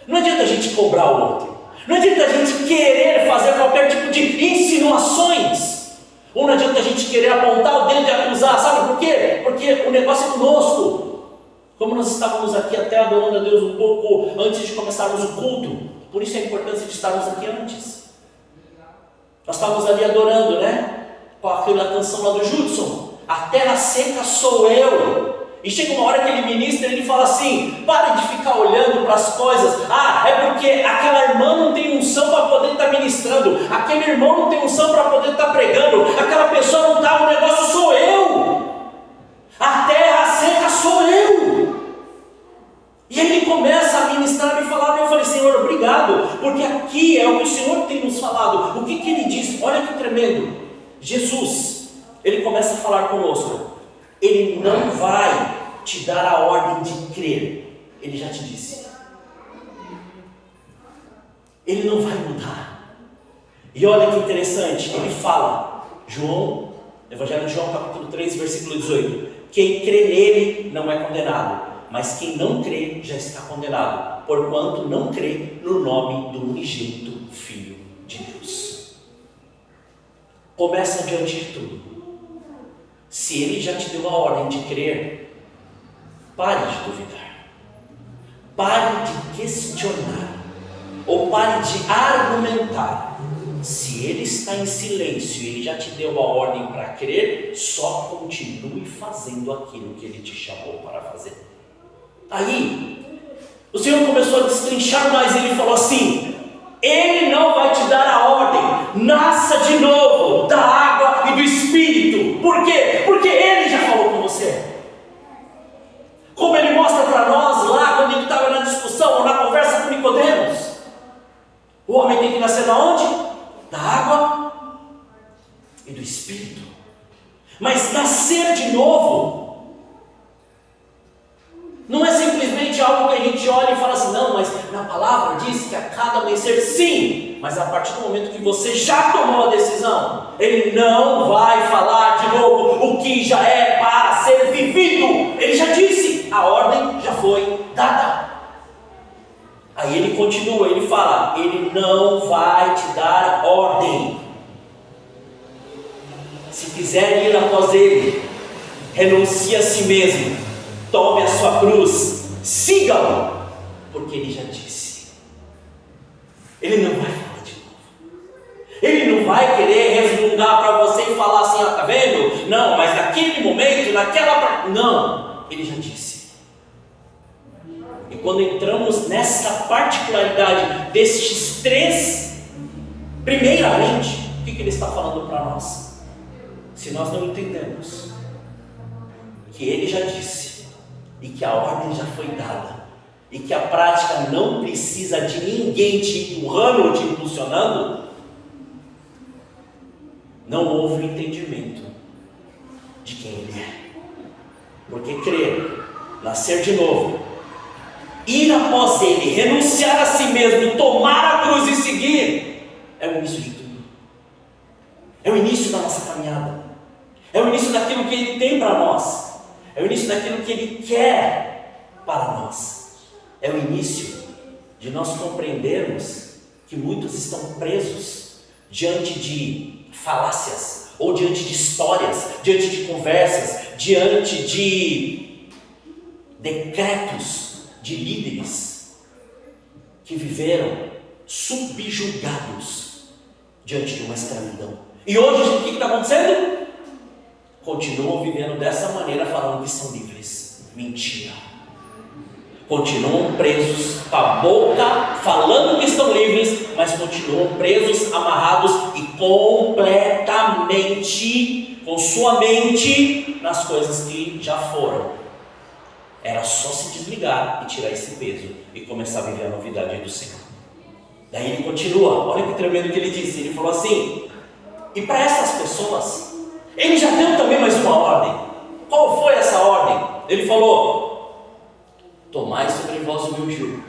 S3: não adianta a gente cobrar o outro, não adianta a gente querer fazer qualquer tipo de insinuações, ou não adianta a gente querer apontar o dedo e acusar. Sabe por quê? Porque o negócio é conosco. Como nós estávamos aqui até adorando a Deus um pouco antes de começarmos o culto, por isso a importância de estarmos aqui antes. Nós estávamos ali adorando, né? Com aquela canção lá do Judson, a terra seca sou eu. E chega uma hora que ele ministra e ele fala assim: pare de ficar olhando para as coisas. Ah, é porque aquela irmã não tem unção para poder estar ministrando, aquele irmão não tem unção para poder estar pregando, aquela pessoa não está, o negócio sou eu. A terra seca sou eu. E aí ele começa a ministrar e falar, e eu falei: Senhor, obrigado, porque aqui é o que o Senhor tem nos falado. O que Ele diz? Olha que tremendo. Jesus, Ele começa a falar conosco. Ele não vai te dar a ordem de crer. Ele já te disse. Ele não vai mudar. E olha que interessante, ele fala, Evangelho de João, capítulo 3, versículo 18: quem crê nele não é condenado, mas quem não crê já está condenado, porquanto não crê no nome do unigênito Filho de Deus. Começa diante de tudo. Se Ele já te deu a ordem de crer, pare de duvidar, pare de questionar, ou pare de argumentar. Se Ele está em silêncio e Ele já te deu a ordem para crer, só continue fazendo aquilo que Ele te chamou para fazer. Aí, o Senhor começou a destrinchar mais, Ele falou assim: Ele não vai te dar a ordem, nasça de novo da água e do Espírito. Por quê? Porque Ele já falou com você. Como Ele mostra para nós lá, quando Ele estava na discussão ou na conversa com Nicodemos, o homem tem que nascer da onde? Da água e do Espírito. Mas nascer de novo não é simplesmente algo que a gente olha e fala assim: não, mas na palavra diz que a cada amanhecer, sim, mas a partir do momento que você já tomou a decisão, Ele não vai falar de novo o que já é para ser vivido. Ele já disse, a ordem já foi dada. Aí Ele continua, Ele fala: Ele não vai te dar ordem. Se quiser ir após Ele, renuncie a si mesmo, tome a sua cruz, siga-o, porque Ele já disse. Ele não vai falar de novo. Ele não vai querer resmungar para você e falar assim: tá vendo? Não, mas naquele momento, não, Ele já disse. E quando entramos nessa particularidade destes três, primeiramente, o que Ele está falando para nós? Se nós não entendemos que Ele já disse, e que a ordem já foi dada, e que a prática não precisa de ninguém te empurrando ou te impulsionando, não houve entendimento de quem Ele é. Porque crer, nascer de novo, ir após Ele, renunciar a si mesmo, tomar a cruz e seguir, é o início de tudo. É o início da nossa caminhada. É o início daquilo que Ele tem para nós. É o início daquilo que Ele quer para nós. É o início de nós compreendermos que muitos estão presos diante de falácias, ou diante de histórias, diante de conversas, diante de decretos de de líderes que viveram subjugados diante de uma escravidão. E hoje o que está acontecendo? Continuam vivendo dessa maneira, falando que são livres. Mentira. Continuam presos, com a boca falando que estão livres, mas continuam presos, amarrados e completamente, com sua mente, nas coisas que já foram. Era só se desligar e tirar esse peso e começar a viver a novidade do Senhor. Daí ele continua, olha que tremendo que ele disse. Ele falou assim: e para essas pessoas, ele já deu também mais uma ordem. Qual foi essa ordem? Ele falou: tomai sobre vós o meu jugo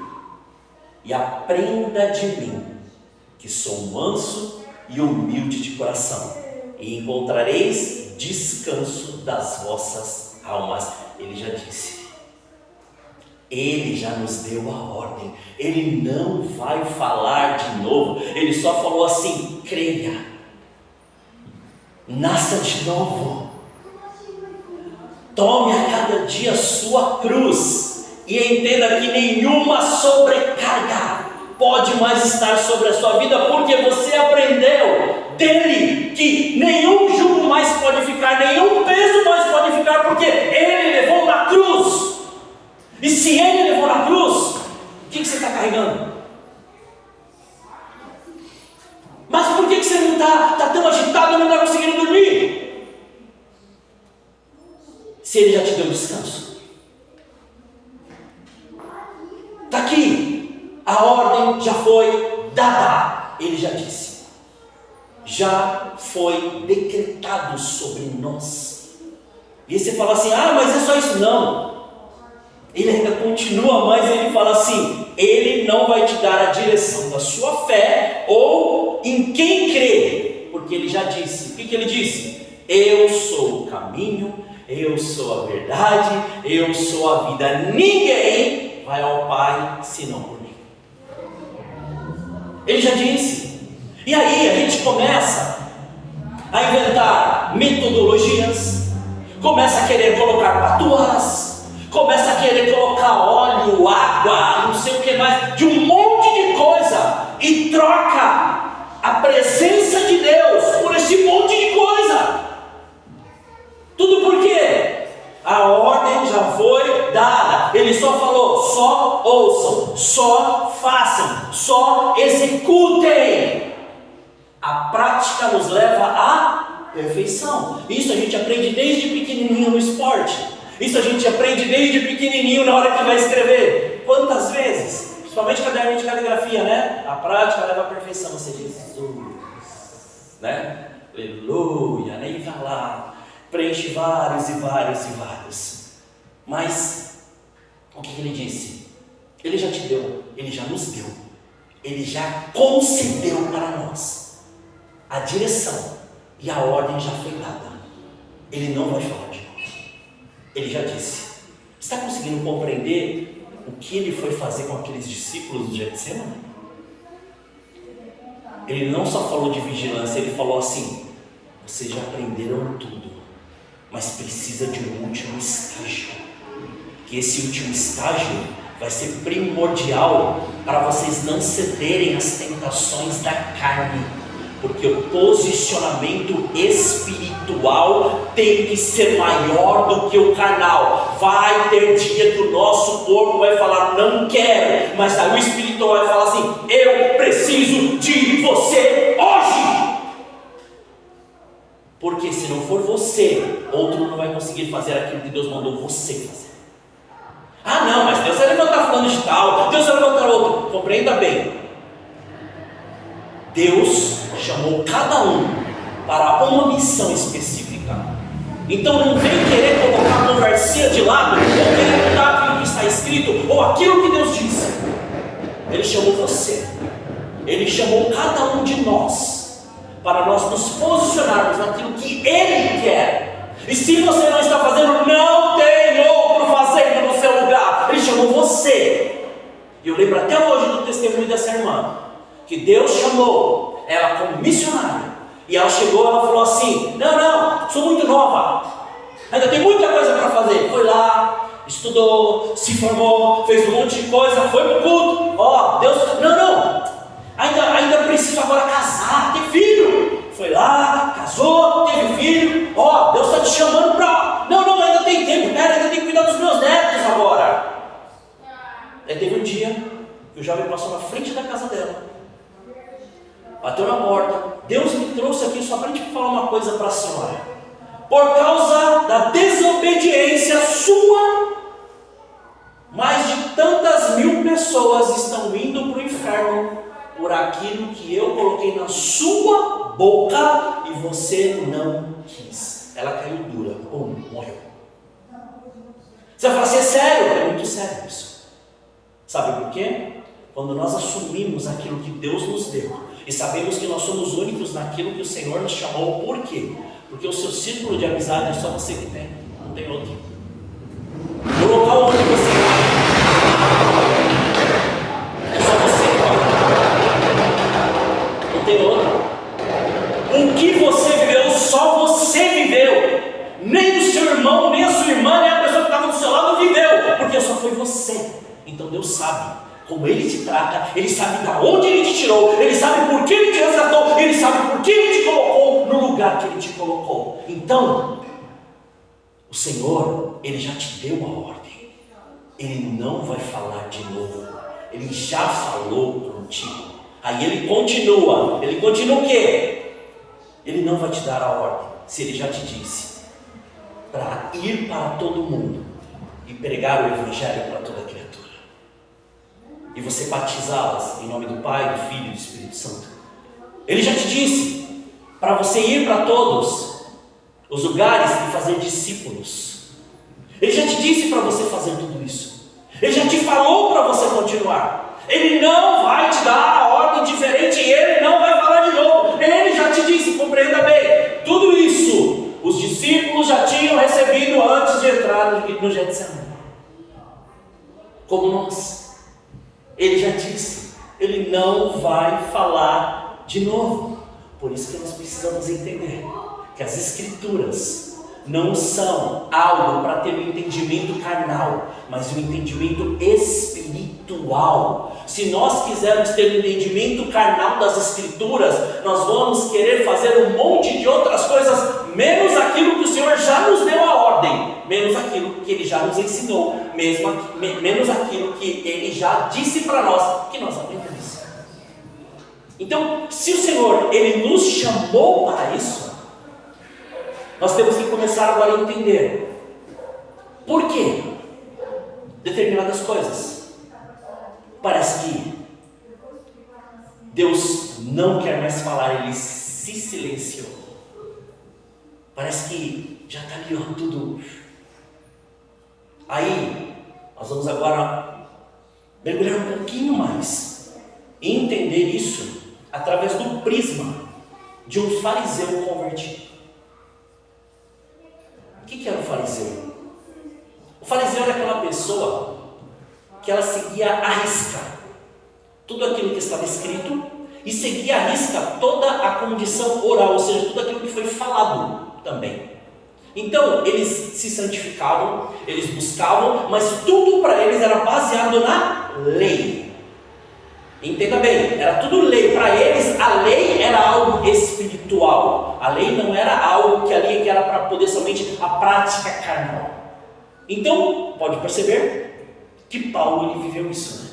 S3: e aprenda de mim, que sou manso e humilde de coração, e encontrareis descanso das vossas almas. Ele já disse, ele já nos deu a ordem, ele não vai falar de novo, ele só falou assim: creia, nasça de novo, tome a cada dia a sua cruz. E entenda que nenhuma sobrecarga pode mais estar sobre a sua vida, porque você aprendeu dele que nenhum jugo mais pode ficar, nenhum peso mais pode ficar, porque ele levou na cruz. E se ele levou na cruz, o que você está carregando? Mas por que você não está tão agitado e não está conseguindo dormir? Se ele já te deu descanso. Está aqui, a ordem já foi dada, ele já disse, já foi decretado sobre nós. E você fala assim: ah, mas é só isso? Não, ele ainda continua mais, ele fala assim: ele não vai te dar a direção da sua fé ou em quem crê, porque ele já disse. O que ele disse? Eu sou o caminho, eu sou a verdade, eu sou a vida, ninguém vai ao Pai senão por mim. Ele já disse. E aí a gente começa a inventar metodologias, começa a querer colocar patuas, começa a querer colocar óleo, água, não sei o que mais, de um monte de coisa, e troca a presença de Deus por esse monte de coisa. Tudo por quê? A ordem já foi dada. Ele só falou: só ouçam, só façam, só executem. A prática nos leva à perfeição. Isso a gente aprende desde pequenininho no esporte. Isso a gente aprende desde pequenininho na hora que vai escrever. Quantas vezes? Principalmente caderno de caligrafia, né? A prática leva à perfeição. Você diz Jesus, né? Aleluia, nem vai lá. Preenche vários e vários e vários. Mas o que ele disse? Ele já te deu, ele já nos deu, ele já concedeu para nós a direção, e a ordem já foi dada. Ele não vai falar de novo. Ele já disse. Está conseguindo compreender o que ele foi fazer com aqueles discípulos do Getsemane? Ele não só falou de vigilância, ele falou assim: vocês já aprenderam tudo, mas precisa de um último estágio, que esse último estágio vai ser primordial para vocês não cederem às tentações da carne, porque o posicionamento espiritual tem que ser maior do que o carnal. Vai ter dia que o nosso corpo vai falar: não quero, mas aí o espiritual vai falar assim: eu preciso de você hoje. Porque se não for você, outro não vai conseguir fazer aquilo que Deus mandou você fazer. Ah não, mas Deus vai levantar fulano de tal, Deus vai levantar outro. Compreenda bem, Deus chamou cada um para uma missão específica. Então não vem querer colocar a conversinha de lado, ou querer mudar aquilo que está escrito, ou aquilo que Deus disse. Ele chamou você, ele chamou cada um de nós para nós nos posicionarmos naquilo que Ele quer. E se você não está fazendo, não tem outro fazendo no seu lugar. Ele chamou você. E eu lembro até hoje do testemunho dessa irmã, que Deus chamou ela como missionária. E ela chegou, ela falou assim: não, sou muito nova, ainda tem muita coisa para fazer. Foi lá, estudou, se formou, fez um monte de coisa, foi pro culto. Ó, Deus, não, ainda preciso agora casar, ter filho. Foi lá, casou, teve filho. Ó, Deus está te chamando para... Não, ainda tem tempo, cara, ainda tem que cuidar dos meus netos agora. Aí teve um dia que o jovem passou na frente da casa dela, bateu na porta. Deus me trouxe aqui só para a gente falar uma coisa para a senhora. Por causa da desobediência sua, mais de tantas mil pessoas estão indo para o inferno por aquilo que eu coloquei na sua boca e você não quis. Ela caiu dura, morreu. Você vai falar assim, é sério? É muito sério isso. Sabe por quê? Quando nós assumimos aquilo que Deus nos deu e sabemos que nós somos únicos naquilo que o Senhor nos chamou, por quê? Porque o seu círculo de amizade é só você que tem, não tem outro. No local onde você vai, é só você, não tem outro. O que você viveu, só você viveu. Nem o seu irmão, nem a sua irmã, nem a pessoa que estava do seu lado viveu, porque só foi você. Então Deus sabe como Ele te trata, Ele sabe de onde Ele te tirou, Ele sabe por que Ele te resgatou, Ele sabe por que Ele te colocou no lugar que Ele te colocou. Então, o Senhor, Ele já te deu a ordem, Ele não vai falar de novo, Ele já falou contigo. Aí Ele continua o quê? Ele não vai te dar a ordem, se Ele já te disse, para ir para todo mundo e pregar o Evangelho para toda criatura. E você batizá-las em nome do Pai, do Filho e do Espírito Santo. Ele já te disse para você ir para todos os lugares e fazer discípulos. Ele já te disse para você fazer tudo isso. Ele já te falou para você continuar. Ele não vai te dar a ordem diferente e Ele não vai falar de novo. Ele já te disse, compreenda bem, tudo isso os discípulos já tinham recebido antes de entrar no Getsemane. Como nós. Ele já disse, Ele não vai falar de novo. Por isso que nós precisamos entender que as Escrituras não são algo para ter um entendimento carnal, mas um entendimento espiritual. Se nós quisermos ter um entendimento carnal das Escrituras, nós vamos querer fazer um monte de outras coisas, menos aquilo que o Senhor já nos deu a ordem, menos aquilo que Ele já nos ensinou, menos aquilo que Ele já disse para nós, que nós aprendemos. Então, se o Senhor, Ele nos chamou para isso, nós temos que começar agora a entender por que determinadas coisas. Parece que Deus não quer mais falar, Ele se silenciou. Parece que já está ali tudo. Aí, nós vamos agora mergulhar um pouquinho mais e entender isso através do prisma de um fariseu convertido. O que era o fariseu? O fariseu era aquela pessoa que ela seguia à risca tudo aquilo que estava escrito e seguia à risca toda a condição oral, ou seja, tudo aquilo que foi falado também. Então, eles se santificavam, eles buscavam, mas tudo para eles era baseado na lei. Entenda bem, era tudo lei. Para eles, a lei era algo espiritual. A lei não era algo que era para poder somente a prática carnal. Então, pode perceber que Paulo ele viveu isso, né?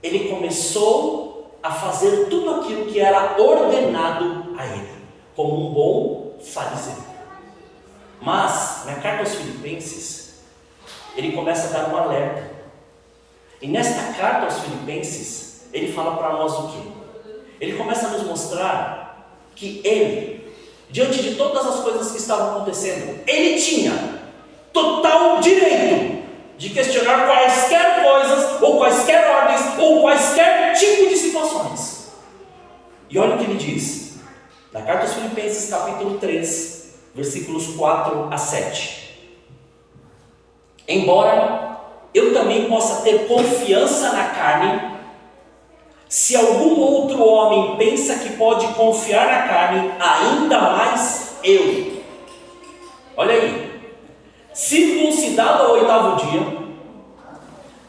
S3: Ele começou a fazer tudo aquilo que era ordenado a ele, como um bom fariseu. Mas, na carta aos Filipenses, ele começa a dar um alerta. E nesta carta aos Filipenses, ele fala para nós o quê? Ele começa a nos mostrar que ele, diante de todas as coisas que estavam acontecendo, ele tinha total direito de questionar quaisquer coisas, ou quaisquer ordens, ou quaisquer tipo de situações. E olha o que ele diz, na carta aos Filipenses, capítulo 3, versículos 4 a 7. Embora eu também possa ter confiança na carne, se algum outro homem pensa que pode confiar na carne, ainda mais eu. Olha aí. circuncidado ao 8º dia,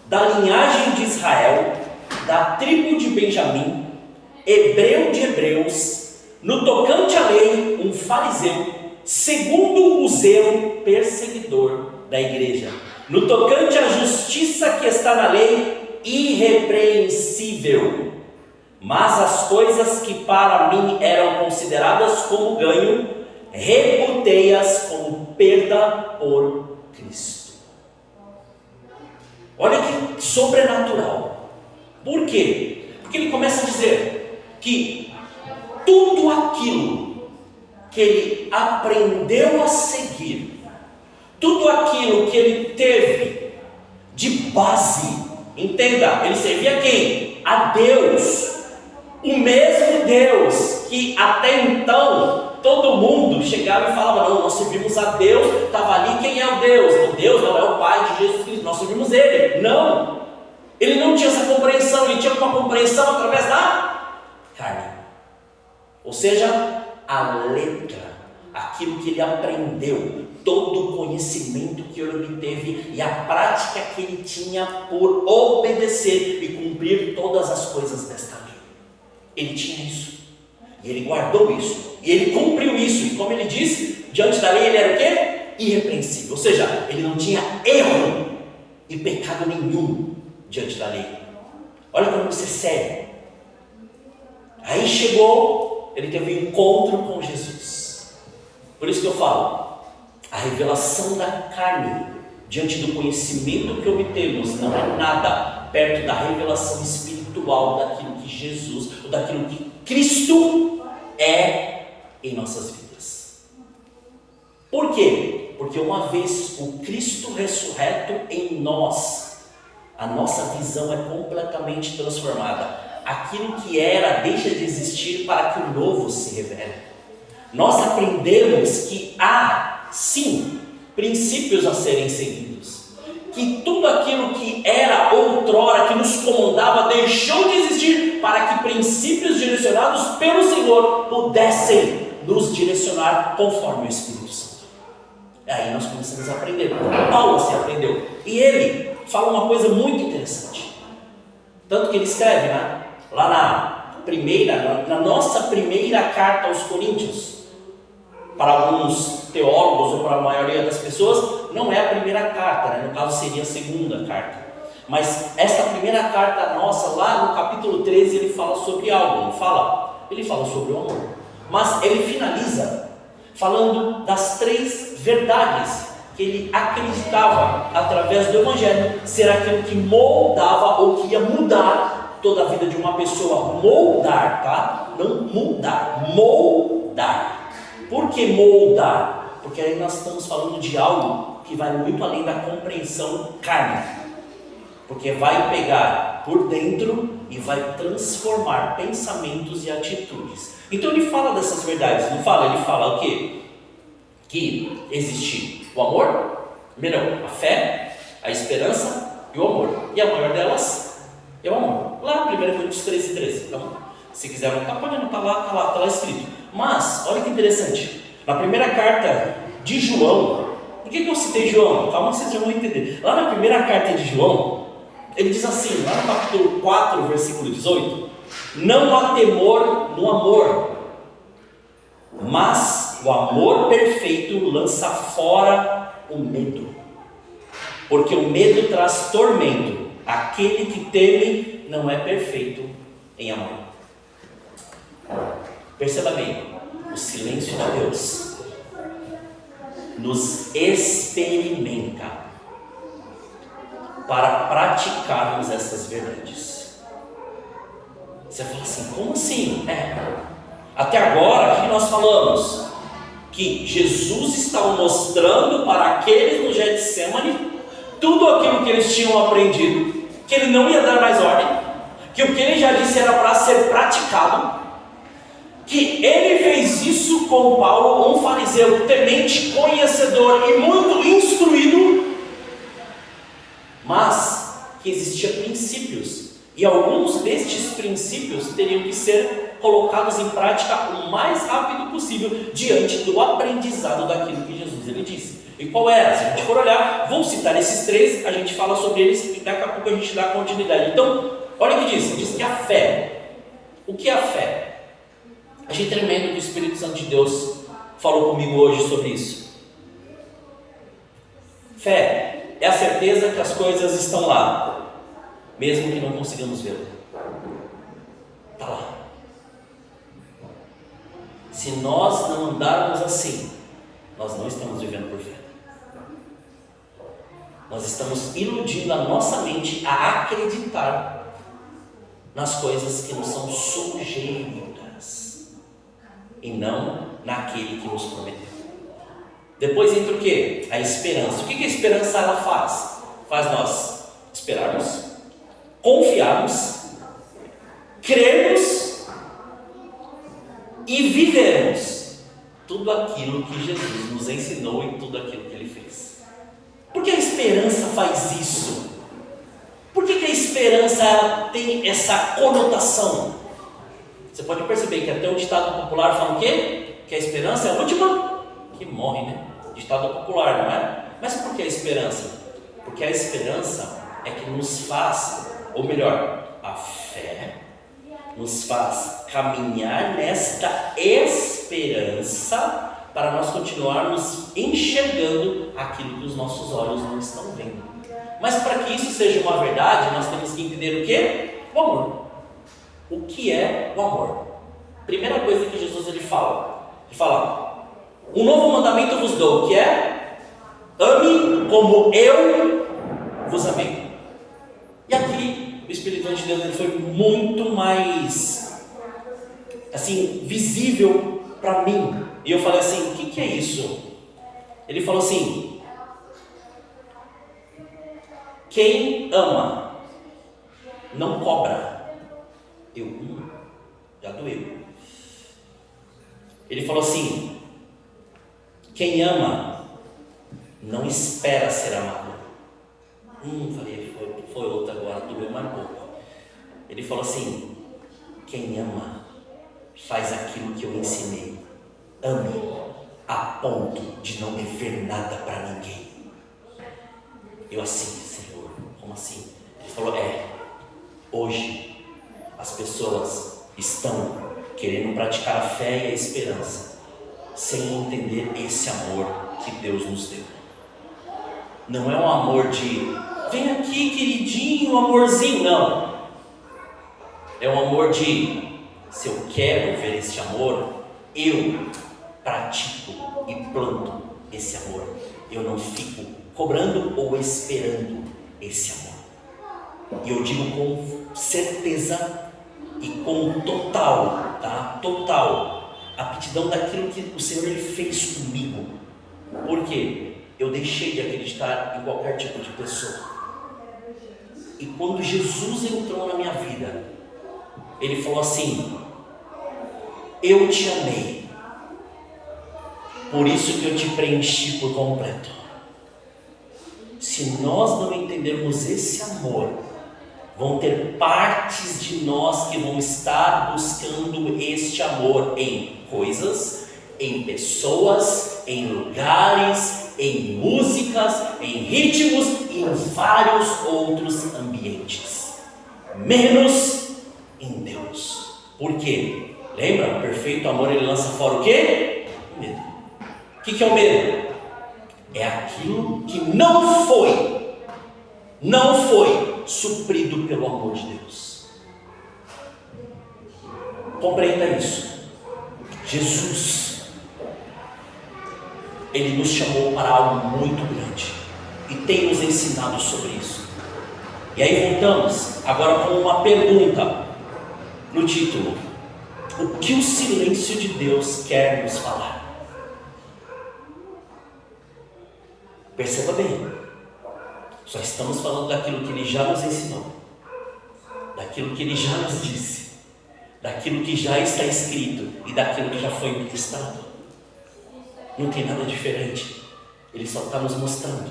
S3: da linhagem de Israel, da tribo de Benjamim, hebreu de hebreus, no tocante à lei, um fariseu, segundo o zelo perseguidor da igreja, no tocante à justiça que está na lei, irrepreensível. Mas as coisas que para mim eram consideradas como ganho, reputei-as como perda por Cristo. Olha que sobrenatural. Por quê? Porque ele começa a dizer que tudo aquilo que ele aprendeu a seguir, tudo aquilo que ele teve de base, entenda, ele servia a quem? A Deus. O mesmo Deus que até então todo mundo chegava e falava, não, nós servimos a Deus, estava ali, quem é o Deus? O Deus não é o Pai de Jesus Cristo, nós servimos Ele. Não, ele não tinha essa compreensão, ele tinha uma compreensão através da carne, ou seja, a letra, aquilo que ele aprendeu, todo o conhecimento que ele obteve e a prática que ele tinha por obedecer e cumprir todas as coisas desta lei. Ele tinha isso, e ele guardou isso, e ele cumpriu isso, e como ele disse, diante da lei ele era o quê? Irrepreensível, ou seja, ele não tinha erro e pecado nenhum diante da lei. Olha como isso é sério. Aí chegou, ele teve um encontro com Jesus. Por isso que eu falo, a revelação da carne diante do conhecimento que obtemos não é nada perto da revelação espiritual daquilo que Jesus, ou daquilo que Cristo é em nossas vidas. Por quê? Porque uma vez o Cristo ressurreto em nós, a nossa visão é completamente transformada. Aquilo que era deixa de existir para que o novo se revele. Nós aprendemos que há, sim, princípios a serem seguidos. Que tudo aquilo que era outrora, que nos comandava, deixou de existir para que princípios direcionados pelo Senhor pudessem nos direcionar conforme o Espírito Santo. E aí nós começamos a aprender. Paulo se aprendeu. E ele fala uma coisa muito interessante. Tanto que ele escreve, né? Lá na nossa primeira carta aos Coríntios, para alguns teólogos ou para a maioria das pessoas, não é a primeira carta, né? No caso seria a segunda carta. Mas essa primeira carta nossa, lá no capítulo 13, ele fala sobre algo, não fala? Ele fala sobre o amor. Mas ele finaliza falando das 3 verdades que ele acreditava, através do Evangelho, ser aquilo que moldava ou que ia mudar toda a vida de uma pessoa. Moldar, tá? Não mudar, moldar. Por que moldar? Porque aí nós estamos falando de algo que vai muito além da compreensão carne. Porque vai pegar por dentro e vai transformar pensamentos e atitudes. Então ele fala dessas verdades, não fala? Ele fala o quê? Que existe o amor, não, a fé, a esperança e o amor. E a maior delas é o amor. Lá 1 Coríntios 13:13. Então, se quiser anotar, pode anotar lá, está lá escrito. Mas, olha que interessante, na primeira carta de João, por que eu citei João? Calma que vocês já vão entender. Lá na primeira carta de João, ele diz assim, lá no capítulo 4, versículo 18, não há temor no amor, mas o amor perfeito lança fora o medo, porque o medo traz tormento, aquele que teme não é perfeito em amor. Perceba bem, o silêncio de Deus nos experimenta para praticarmos essas verdades. Você fala assim, como assim? Até agora, o que nós falamos? Que Jesus estava mostrando para aqueles no Getsemane tudo aquilo que eles tinham aprendido, que ele não ia dar mais ordem, que o que ele já disse era para ser praticado, que ele fez isso com Paulo, um fariseu temente, conhecedor e muito instruído, mas que existiam princípios, e alguns destes princípios teriam que ser colocados em prática o mais rápido possível, diante do aprendizado daquilo que Jesus ele disse. E qual era? Se a gente for olhar, vou citar esses 3, a gente fala sobre eles e daqui a pouco a gente dá continuidade. Então, olha o que diz que a fé. O que é a fé? Achei tremendo que o Espírito Santo de Deus falou comigo hoje sobre isso. Fé é a certeza que as coisas estão lá, mesmo que não consigamos vê-lo. Está lá. Se nós não andarmos assim, nós não estamos vivendo por fé. Nós estamos iludindo a nossa mente a acreditar nas coisas que nos são sugeridas e não naquele que nos prometeu. Depois entra o que? A esperança. O que a esperança ela faz? Faz nós esperarmos, confiarmos, crermos e vivermos tudo aquilo que Jesus nos ensinou e tudo aquilo que Ele fez. Por que a esperança faz isso? Por que a esperança ela tem essa conotação? Você pode perceber que até o ditado popular fala o quê? Que a esperança é a última que morre, né? Ditado popular, não é? Mas por que a esperança? Porque a esperança é que nos faz, ou melhor, a fé nos faz caminhar nesta esperança para nós continuarmos enxergando aquilo que os nossos olhos não estão vendo. Mas para que isso seja uma verdade, nós temos que entender o quê? O amor. O que é o amor? Primeira coisa que Jesus ele fala, um novo mandamento vos dou, que é: ame como eu vos amei. E aqui o Espírito Santo de Deus ele foi muito mais assim visível para mim. E eu falei assim: o que é isso? Ele falou assim: quem ama não cobra. Já doeu. Ele falou assim: quem ama não espera ser amado. Falei, foi outra agora, doeu mais um pouco. Ele falou assim: quem ama faz aquilo que eu ensinei. Ame a ponto de não dever nada para ninguém. Eu assim, Senhor, como assim? Ele falou: hoje as pessoas estão querendo praticar a fé e a esperança sem entender esse amor que Deus nos deu. Não é um amor de vem aqui queridinho, amorzinho, não. É um amor de se eu quero ver esse amor, eu pratico e planto esse amor. Eu não fico cobrando ou esperando esse amor. E eu digo com certeza e com total, total aptidão daquilo que o Senhor ele fez comigo. Por quê? Eu deixei de acreditar em qualquer tipo de pessoa. E quando Jesus entrou na minha vida, Ele falou assim: eu te amei, por isso que eu te preenchi por completo. Se nós não entendermos esse amor, vão ter partes de nós que vão estar buscando este amor em coisas, em pessoas, em lugares, em músicas, em ritmos e em vários outros ambientes, menos em Deus. Por quê? Lembra? O perfeito amor ele lança fora o quê? O medo. O que é o medo? É aquilo que não foi suprido pelo amor de Deus. Compreenda isso. Jesus, Ele nos chamou para algo muito grande e tem nos ensinado sobre isso. E aí voltamos agora com uma pergunta no título: o que o silêncio de Deus quer nos falar? Perceba bem, só estamos falando daquilo que Ele já nos ensinou, daquilo que Ele já nos disse, daquilo que já está escrito e daquilo que já foi ministrado. Não tem nada diferente. Ele só está nos mostrando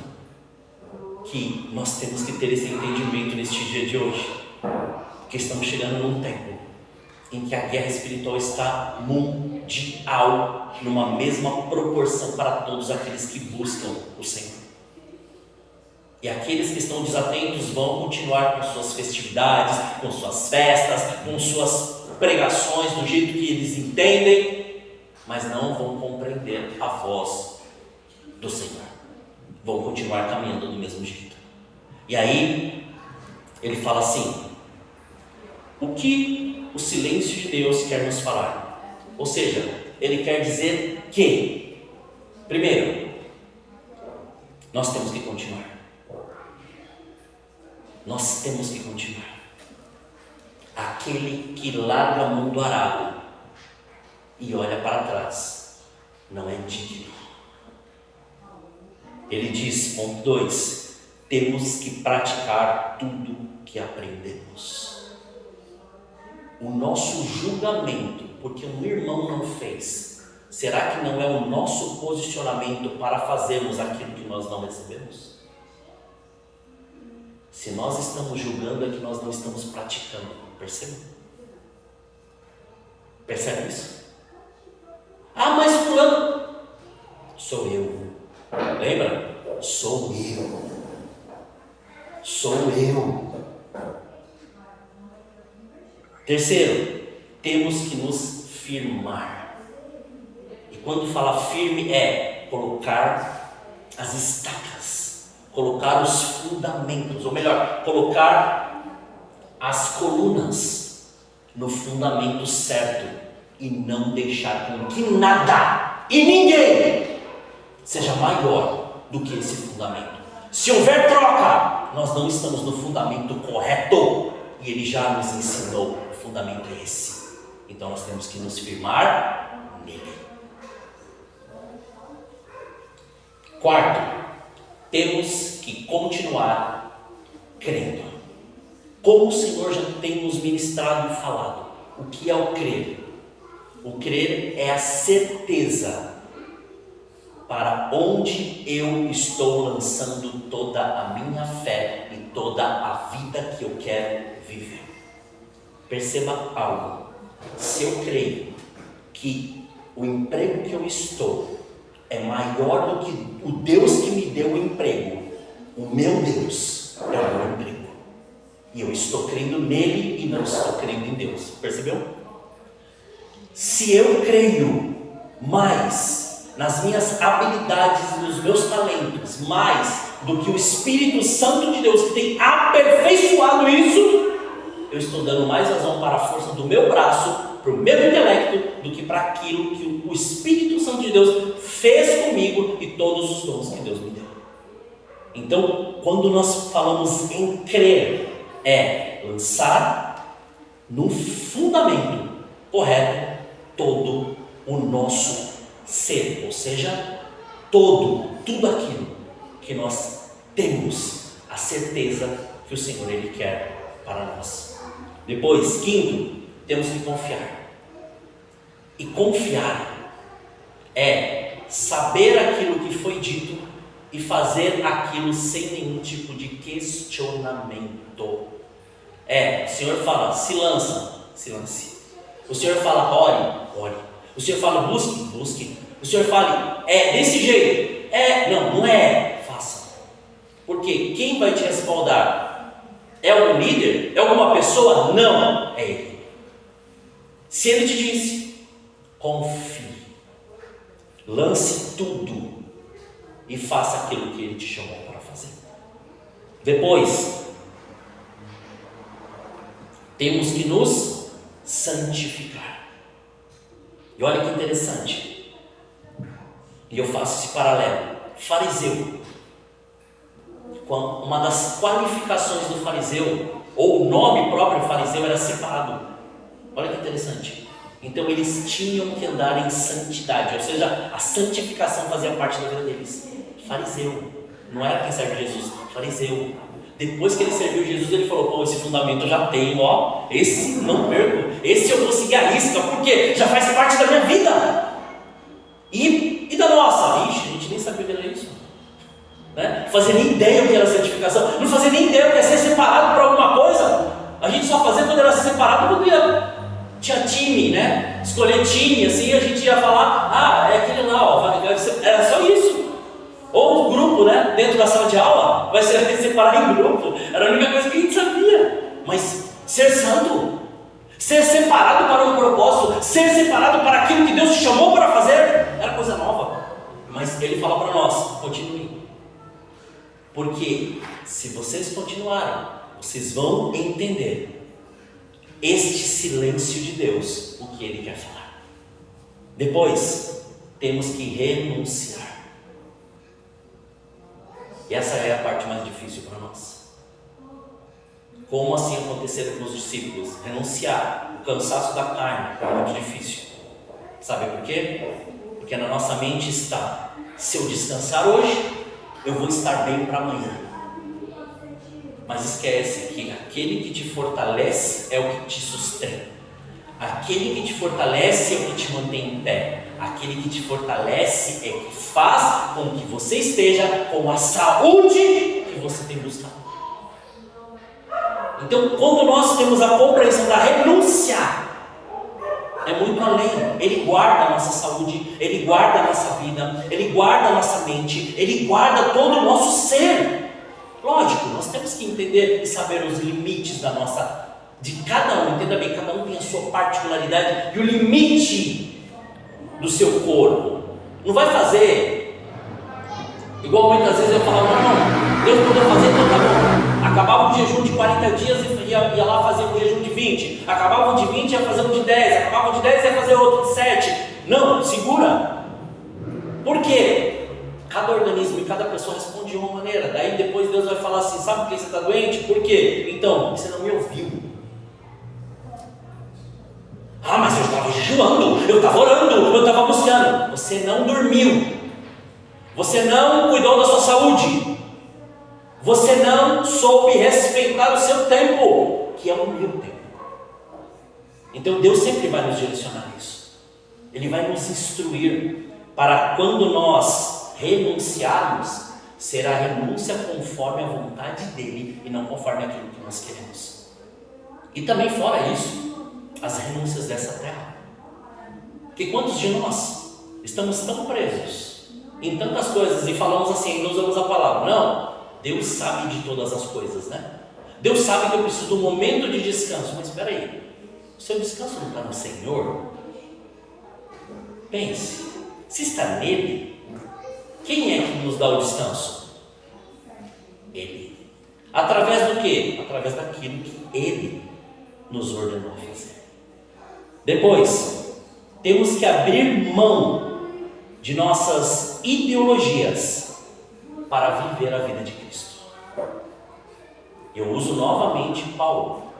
S3: que nós temos que ter esse entendimento neste dia de hoje, porque estamos chegando num tempo em que a guerra espiritual está mundial, numa mesma proporção para todos aqueles que buscam o Senhor. E aqueles que estão desatentos vão continuar com suas festividades, com suas festas, com suas pregações do jeito que eles entendem, mas não vão compreender a voz do Senhor. Vão continuar caminhando do mesmo jeito. E aí, ele fala assim: o que o silêncio de Deus quer nos falar? Ou seja, ele quer dizer que, primeiro, nós temos que continuar. Nós temos que continuar. Aquele que larga a mão do arado e olha para trás não é digno. Ele diz, ponto 2, temos que praticar tudo que aprendemos. O nosso julgamento, porque um irmão não fez, será que não é o nosso posicionamento para fazermos aquilo que nós não recebemos? Se nós estamos julgando, é que nós não estamos praticando. Percebe? Percebe isso? Ah, mas fulano, sou eu. Lembra? Sou eu. Sou eu. Terceiro, temos que nos firmar. E quando fala firme é colocar as estacas, colocar os fundamentos, ou melhor, colocar as colunas no fundamento certo e não deixar com que nada e ninguém seja maior do que esse fundamento. Se houver troca, nós não estamos no fundamento correto e ele já nos ensinou, o fundamento é esse. Então nós temos que nos firmar nele. Quarto, temos que continuar crendo. Como o Senhor já tem nos ministrado e falado, o que é o crer? O crer é a certeza para onde eu estou lançando toda a minha fé e toda a vida que eu quero viver. Perceba algo: se eu creio que o emprego que eu estou é maior do que o Deus que me deu o emprego, o meu Deus é o meu emprego, e eu estou crendo nele e não estou crendo em Deus. Percebeu? Se eu creio mais nas minhas habilidades e nos meus talentos, mais do que o Espírito Santo de Deus que tem aperfeiçoado isso, eu estou dando mais razão para a força do meu braço, para o meu intelecto, do que para aquilo que o Espírito Santo de Deus fez comigo e todos os dons que Deus me deu. Então, quando nós falamos em crer, é lançar no fundamento correto todo o nosso ser, ou seja, tudo aquilo que nós temos a certeza que o Senhor Ele quer para nós. Depois, quinto, temos que confiar. E confiar é saber aquilo que foi dito e fazer aquilo sem nenhum tipo de questionamento. O Senhor fala, se lance. O Senhor fala, ore. O Senhor fala, busque. O Senhor fala, desse jeito. Não é, faça. Porque quem vai te respaldar? É algum líder? É alguma pessoa? Não, é Ele. Se Ele te disse, confie. Lance tudo e faça aquilo que Ele te chamou para fazer. Depois, temos que nos santificar. E olha que interessante, e eu faço esse paralelo. Fariseu, uma das qualificações do fariseu, ou o nome próprio fariseu, era separado. Olha que interessante. Então eles tinham que andar em santidade, ou seja, a santificação fazia parte da vida deles. Fariseu, não era quem serve Jesus, fariseu. Depois que ele serviu Jesus, ele falou, esse fundamento eu já tenho, esse não perco, esse eu vou seguir a risca, porque já faz parte da minha vida. E da nossa? Ixi, a gente nem sabia o que era isso, né? Não fazia nem ideia o que era santificação, não fazia nem ideia o que era ser separado para alguma coisa. A gente só fazia quando era separado, quando ia tinha time, né? Escolher time, assim, a gente ia falar, é aquele lá, ó, era só isso. Ou o grupo, né? Dentro da sala de aula, vai ser separar em grupo. Era a única coisa que a gente sabia. Mas ser santo, ser separado para um propósito, ser separado para aquilo que Deus te chamou para fazer, era coisa nova. Mas Ele fala para nós, continuem. Porque se vocês continuarem, vocês vão entender este silêncio de Deus, o que Ele quer falar. Depois, temos que renunciar. E essa é a parte mais difícil para nós. Como assim aconteceu com os discípulos? Renunciar, o cansaço da carne é muito difícil. Sabe por quê? Porque na nossa mente está, se eu descansar hoje, eu vou estar bem para amanhã. Mas esquece que aquele que te fortalece é o que te sustenta. Aquele que te fortalece é o que te mantém em pé. Aquele que te fortalece é que faz com que você esteja com a saúde que você tem buscado. Então, quando nós temos a compreensão da renúncia, é muito além. Ele guarda a nossa saúde, Ele guarda a nossa vida, Ele guarda a nossa mente, Ele guarda todo o nosso ser. Lógico, nós temos que entender e saber os limites de cada um. Entenda bem, cada um tem a sua particularidade e o limite do seu corpo. Não vai fazer igual muitas vezes eu falava, não, Deus mandou fazer, então tá bom. Acabava o jejum de 40 dias e ia lá fazer um jejum de 20. Acabava o de 20 e ia fazer um de 10. Acabava o de 10 e ia fazer outro de 7. Não, segura. Por quê? Cada organismo e cada pessoa responde de uma maneira. Daí depois Deus vai falar assim, sabe por que você está doente? Por quê? Então, você não me ouviu. Mas eu estava jejuando, eu estava orando, eu estava buscando. Você não dormiu. Você não cuidou da sua saúde. Você não soube respeitar o seu tempo, que é o meu tempo. Então Deus sempre vai nos direcionar isso. Ele vai nos instruir para quando nós renunciarmos, será a renúncia conforme a vontade dele e não conforme aquilo que nós queremos. E também fora isso, as renúncias dessa terra. Porque quantos de nós estamos tão presos em tantas coisas e falamos assim, não usamos a palavra, não, Deus sabe de todas as coisas, né? Deus sabe que eu preciso de um momento de descanso, mas espera aí, o seu descanso não está no Senhor? Pense, se está nele, quem é que nos dá o descanso? Ele. Através do quê? Através daquilo que Ele nos ordenou a fazer. Depois, temos que abrir mão de nossas ideologias para viver a vida de Cristo. Eu uso novamente Paulo,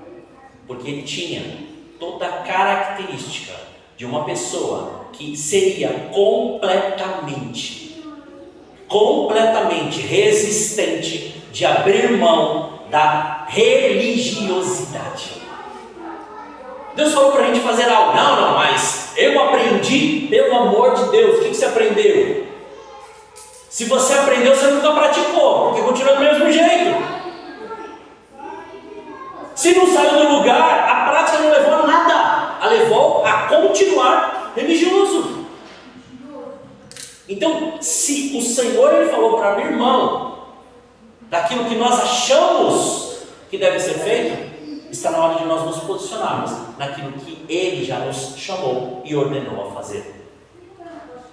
S3: porque ele tinha toda a característica de uma pessoa que seria completamente resistente de abrir mão da religiosidade. Deus falou para a gente fazer algo. Não, mas eu aprendi pelo amor de Deus. O que você aprendeu? Se você aprendeu, você nunca praticou, porque continua do mesmo jeito. Se não saiu do lugar, a prática não levou a nada. A levou a continuar religioso. Então, se o Senhor ele falou para abrir mão daquilo que nós achamos que deve ser feito, está na hora de nós nos posicionarmos naquilo que Ele já nos chamou e ordenou a fazer.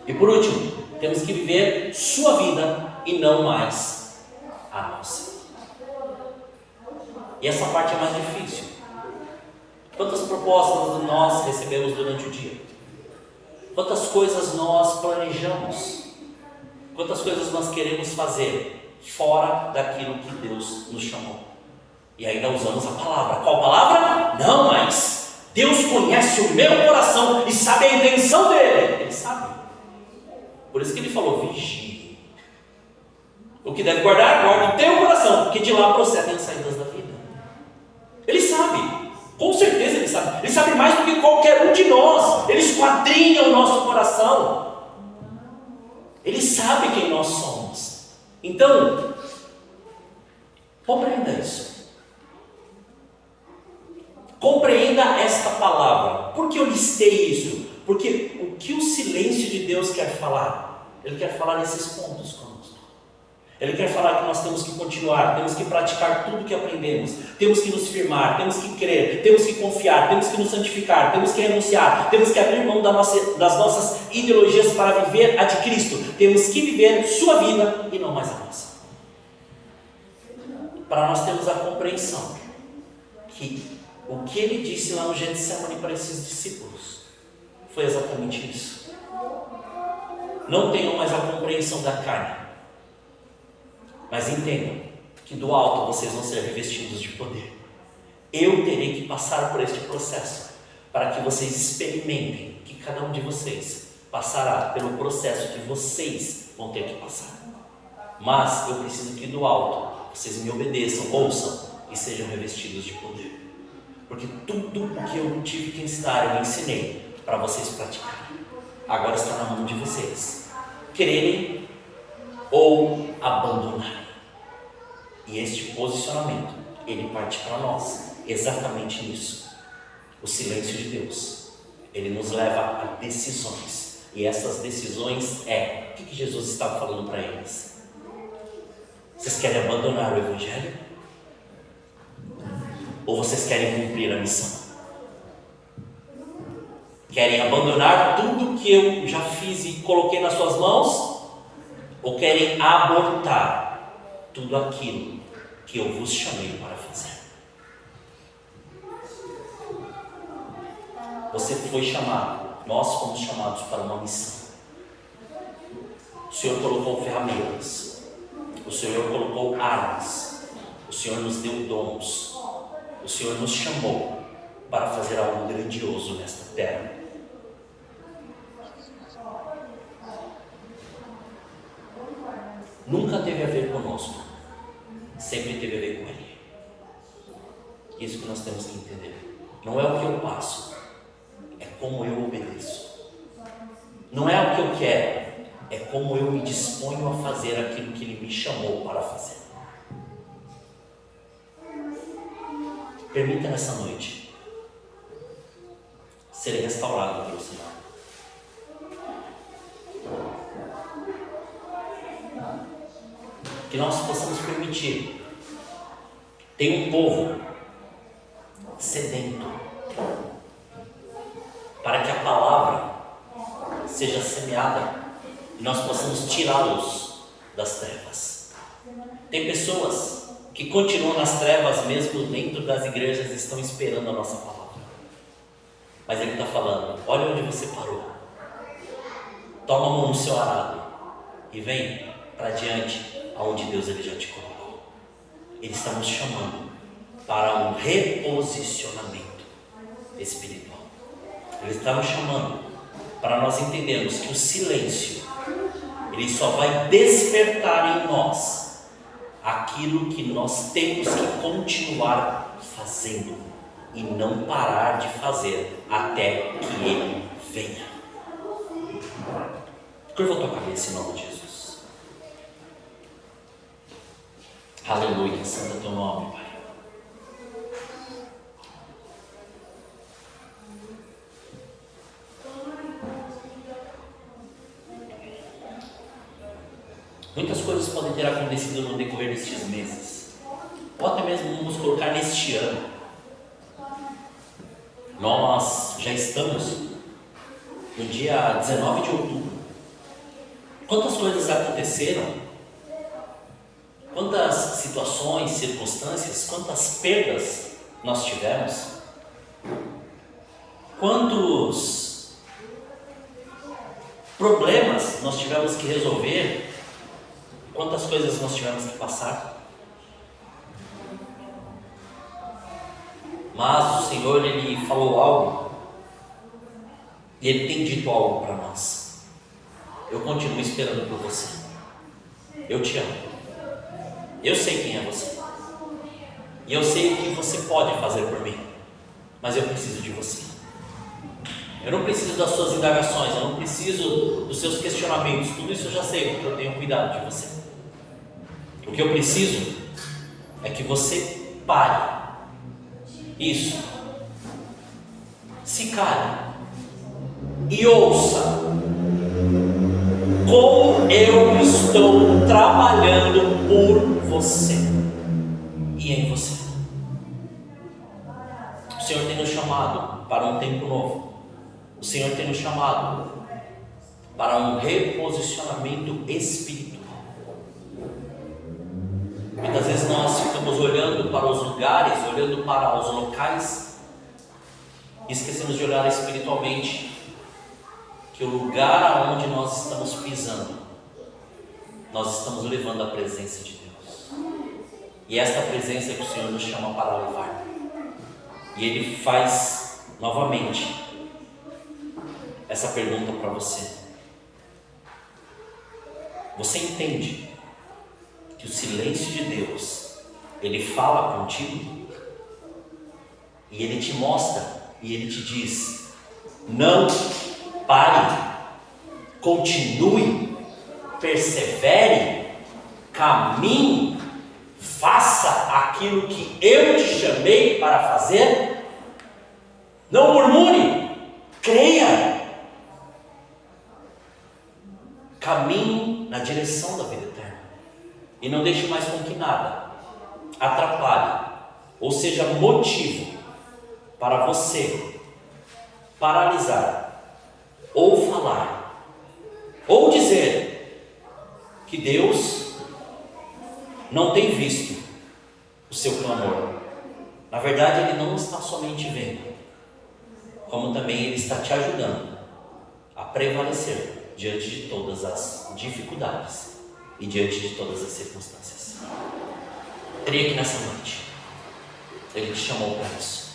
S3: E por último, temos que viver sua vida e não mais a nossa. E essa parte é mais difícil. Quantas propostas nós recebemos durante o dia? Quantas coisas nós planejamos? Quantas coisas nós queremos fazer fora daquilo que Deus nos chamou? E ainda usamos a palavra. Qual palavra? Não, mas Deus conhece o meu coração e sabe a intenção dele. Ele sabe. Por isso que ele falou, vigie. O que deve guardar, guarda o teu coração, porque de lá procedem as saídas da vida. Ele sabe. Com certeza ele sabe. Ele sabe mais do que qualquer um de nós. Ele esquadrinha o nosso coração. Ele sabe quem nós somos. Então, compreenda isso. Compreenda esta palavra. Por que eu listei isso? Porque o que o silêncio de Deus quer falar? Ele quer falar nesses pontos conosco. Ele quer falar que nós temos que continuar, temos que praticar tudo que aprendemos, temos que nos firmar, temos que crer, temos que confiar, temos que nos santificar, temos que renunciar, temos que abrir mão das nossas ideologias para viver a de Cristo, temos que viver sua vida e não mais a nossa. Para nós termos a compreensão que o que ele disse lá no Getsemane para esses discípulos foi exatamente isso. Não tenham mais a compreensão da carne, mas entendam que do alto vocês vão ser revestidos de poder. Eu terei que passar por este processo para que vocês experimentem que cada um de vocês passará pelo processo que vocês vão ter que passar. Mas eu preciso que do alto vocês me obedeçam, ouçam e sejam revestidos de poder. Porque tudo o que eu tive que ensinar, eu ensinei para vocês praticarem. Agora está na mão de vocês quererem ou abandonarem. E este posicionamento, ele parte para nós, exatamente nisso. O silêncio de Deus, ele nos leva a decisões. E essas decisões o que Jesus estava falando para eles? Vocês querem abandonar o Evangelho? Ou vocês querem cumprir a missão? Querem abandonar tudo que eu já fiz e coloquei nas suas mãos? Ou querem abortar tudo aquilo que eu vos chamei para fazer? Você foi chamado, nós fomos chamados para uma missão. O Senhor colocou ferramentas, o Senhor colocou armas, o Senhor nos deu dons, o Senhor nos chamou para fazer algo grandioso nesta terra. Nunca teve a ver conosco, sempre teve a ver com Ele. Isso que nós temos que entender. Não é o que eu passo, é como eu obedeço. Não é o que eu quero, é como eu me disponho a fazer aquilo que Ele me chamou para fazer. Permita nessa noite ser restaurado pelo Senhor. Que nós possamos permitir. Tem um povo sedento para que a palavra seja semeada e nós possamos tirá-los das trevas. Tem pessoas que continuam nas trevas mesmo dentro das igrejas e estão esperando a nossa palavra. Mas Ele está falando, olha onde você parou. Toma a mão no seu arado e vem para diante aonde Deus Ele já te colocou. Ele está nos chamando para um reposicionamento espiritual. Ele está nos chamando para nós entendermos que o silêncio, ele só vai despertar em nós aquilo que nós temos que continuar fazendo e não parar de fazer até que Ele venha. Curva a tua cabeça em nome de Jesus. Aleluia, santo é teu nome, Pai. Muitas coisas podem ter acontecido no decorrer destes meses, ou até mesmo vamos colocar neste ano. Nós já estamos no dia 19 de outubro. Quantas coisas aconteceram? Quantas situações, circunstâncias, quantas perdas nós tivemos? Quantos problemas nós tivemos que resolver? Quantas coisas nós tivemos que passar? Mas o Senhor, Ele falou algo, e Ele tem dito algo para nós. Eu continuo esperando por você. Eu te amo. Eu sei quem é você. E eu sei o que você pode fazer por mim. Mas eu preciso de você. Eu não preciso das suas indagações, eu não preciso dos seus questionamentos. Tudo isso eu já sei, porque eu tenho cuidado de você. O que eu preciso é que você pare isso se cale e ouça como eu estou trabalhando por você e em você. O Senhor tem nos chamado para um tempo novo. O Senhor tem nos chamado para um reposicionamento espiritual. Muitas vezes nós ficamos olhando para os lugares, olhando para os locais, e esquecemos de olhar espiritualmente, que o lugar aonde nós estamos pisando, nós estamos levando a presença de Deus. E esta presença que o Senhor nos chama para levar. E Ele faz novamente essa pergunta para você. Você entende que o silêncio de Deus, Ele fala contigo? E Ele te mostra, e Ele te diz: não pare, continue, persevere, caminhe, faça aquilo que eu te chamei para fazer. Não murmure, creia. Caminhe na direção da vida eterna. E não deixe mais com que nada atrapalhe, ou seja, motivo para você paralisar, ou falar, ou dizer que Deus não tem visto o seu clamor. Na verdade, Ele não está somente vendo, como também Ele está te ajudando a prevalecer diante de todas as dificuldades e diante de todas as circunstâncias. Creia que nessa noite Ele te chamou para isso.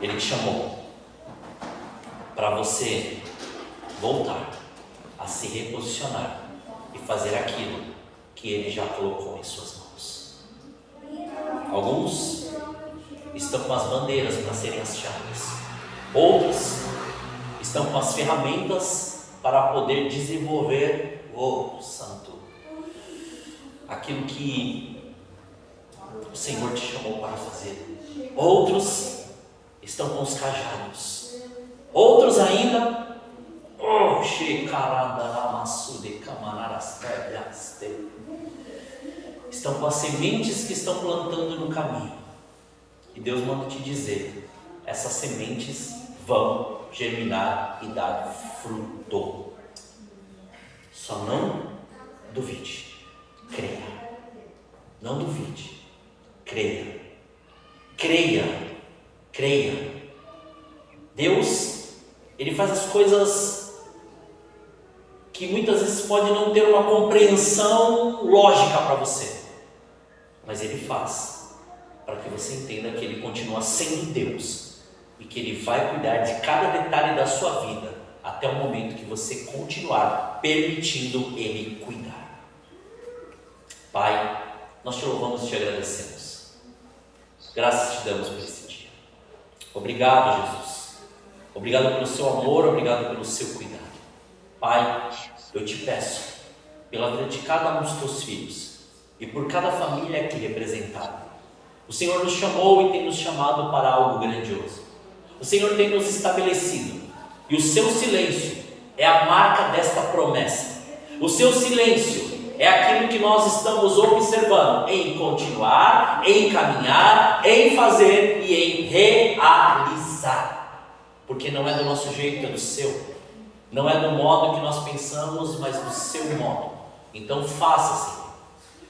S3: Ele te chamou para você voltar a se reposicionar e fazer aquilo que Ele já colocou em suas mãos. Alguns estão com as bandeiras para serem hasteadas. Outros estão com as ferramentas para poder desenvolver, Santo, aquilo que o Senhor te chamou para fazer. Outros estão com os cajados. Outros ainda estão com as sementes que estão plantando no caminho. E Deus manda te dizer: essas sementes vão germinar e dar fruto. Só não duvide, creia. Não duvide, creia. Creia, creia. Deus, Ele faz as coisas que muitas vezes pode não ter uma compreensão lógica para você, mas Ele faz para que você entenda que Ele continua sendo Deus e que Ele vai cuidar de cada detalhe da sua vida até o momento que você continuar permitindo Ele cuidar. Pai, nós te louvamos e te agradecemos. Graças te damos por esse dia. Obrigado, Jesus. Obrigado pelo seu amor, obrigado pelo seu cuidado. Pai, eu te peço, pela vida de cada um dos teus filhos e por cada família aqui representada. O Senhor nos chamou e tem nos chamado para algo grandioso. O Senhor tem nos estabelecido, e o seu silêncio é a marca desta promessa. O seu silêncio é aquilo que nós estamos observando em continuar, em caminhar, em fazer e em realizar. Porque não é do nosso jeito, é do seu. Não é do modo que nós pensamos, mas do seu modo. Então faça, Senhor.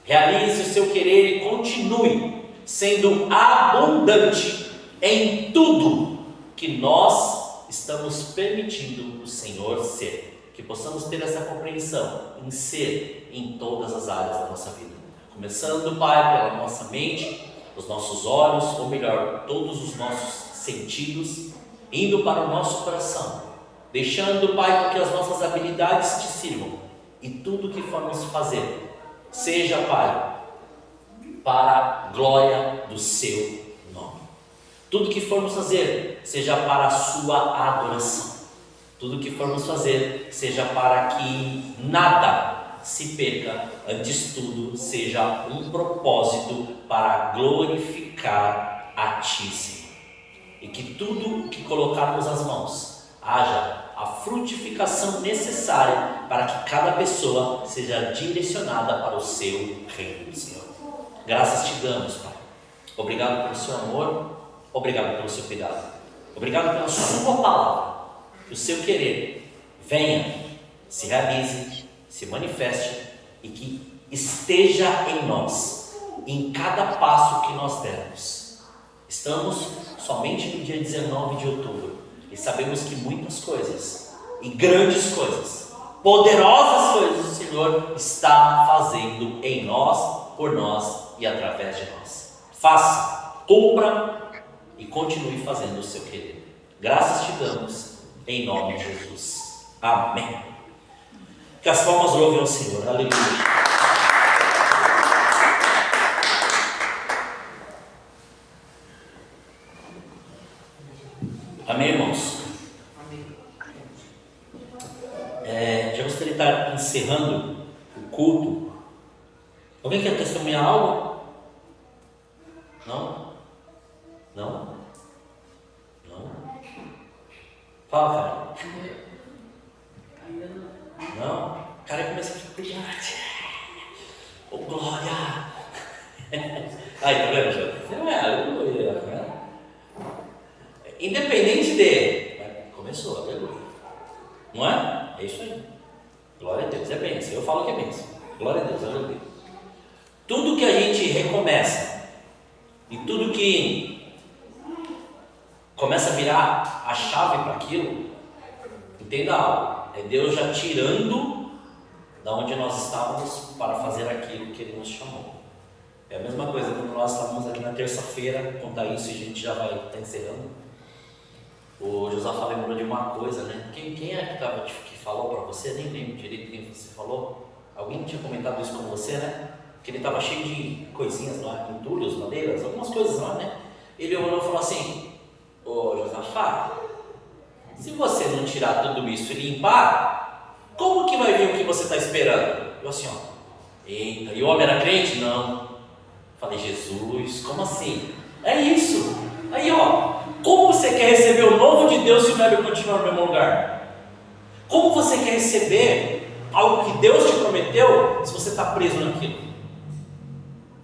S3: Realize o seu querer e continue sendo abundante em tudo que nós estamos permitindo o Senhor ser. Que possamos ter essa compreensão em ser em todas as áreas da nossa vida. Começando, Pai, pela nossa mente, os nossos olhos, ou melhor, todos os nossos sentidos, indo para o nosso coração, deixando, Pai, com que as nossas habilidades te sirvam, e tudo que formos fazer, seja, Pai, para a glória do seu nome. Tudo que formos fazer, seja para a sua adoração. Tudo que formos fazer, seja para que nada se perca, antes tudo, seja um propósito para glorificar a Ti, Senhor. e que tudo que colocarmos as mãos haja a frutificação necessária para que cada pessoa seja direcionada para o seu reino, Senhor. Graças te damos, Pai. Obrigado pelo seu amor, obrigado pelo seu cuidado, obrigado pela sua palavra, que o seu querer venha, se realize, se manifeste e que esteja em nós, em cada passo que nós dermos. Estamos somente no dia 19 de outubro e sabemos que muitas coisas e grandes coisas, poderosas coisas o Senhor está fazendo em nós, por nós e através de nós. Faça, cumpra e continue fazendo o seu querer. Graças te damos em nome de Jesus. Amém. Que as palmas louvem ao Senhor. Aleluia. Amém, irmãos? Já gostaria de estar encerrando o culto. Alguém quer testemunhar algo? Não? Não? Não? Fala, cara. Não? O cara começa a ficar brilhante. Oh, glória! Aí, tá vendo, Jô? Aleluia, né? Independente de... Começou, aleluia. Não é? É isso aí. Glória a Deus, é bênção. Eu falo que é bênção. Glória a Deus, aleluia. Tudo que a gente recomeça e tudo que começa a virar a chave para aquilo, entenda algo. É Deus já tirando da onde nós estávamos para fazer aquilo que Ele nos chamou. É a mesma coisa quando nós estávamos aqui na terça-feira, contar isso e a gente já vai estar encerrando. O Josafá lembrou de uma coisa, né? Quem é que falou para você? Nem lembro direito quem você falou. Alguém tinha comentado isso com você, né? Que ele estava cheio de coisinhas lá, entulhos, madeiras, algumas coisas lá, né? Ele olhou e falou assim: ô Josafá, se você não tirar tudo isso e limpar, como que vai vir o que você está esperando? Eu assim, ó, eita, e o homem era crente? Não. Falei, Jesus, como assim? É isso. Aí, ó, como você quer receber o novo de Deus se o velho continuar no mesmo lugar? Como você quer receber algo que Deus te prometeu se você está preso naquilo?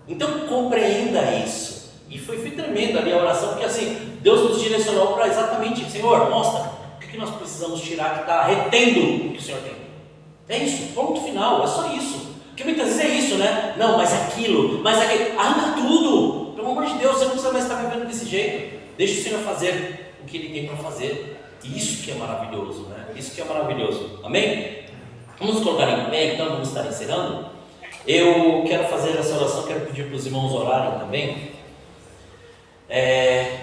S3: Então compreenda isso. E foi tremendo ali a oração, porque assim, Deus nos direcionou para exatamente, Senhor, mostra o que nós precisamos tirar que está retendo o que o Senhor tem. É isso, ponto final, é só isso. Porque muitas vezes é isso, né? Não, mas aquilo, mas aquilo, arranca tudo. Pelo amor de Deus, você não precisa mais estar vivendo desse jeito. Deixa o Senhor fazer o que Ele tem para fazer. Isso que é maravilhoso, né? Isso que é maravilhoso. Amém? Vamos colocar em pé, então, vamos estar encerrando. Eu quero fazer essa oração, quero pedir para os irmãos orarem também.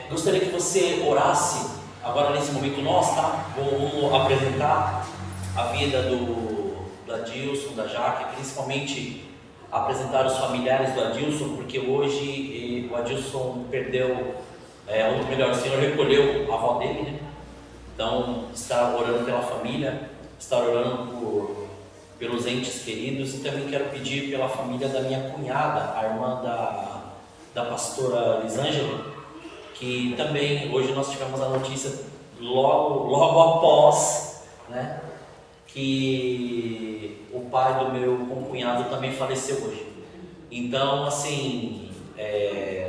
S3: Gostaria que você orasse agora nesse momento nós, tá? Vamos apresentar a vida do Adilson, da Jaque, principalmente apresentar os familiares do Adilson, porque hoje o Adilson perdeu, ou melhor, o Senhor recolheu a avó dele, né? Então, está orando pela família, está orando pelos entes queridos, e também quero pedir pela família da minha cunhada, a irmã da pastora Lisângela, que também hoje nós tivemos a notícia logo após, né, que o pai do meu concunhado também faleceu hoje. Então, assim,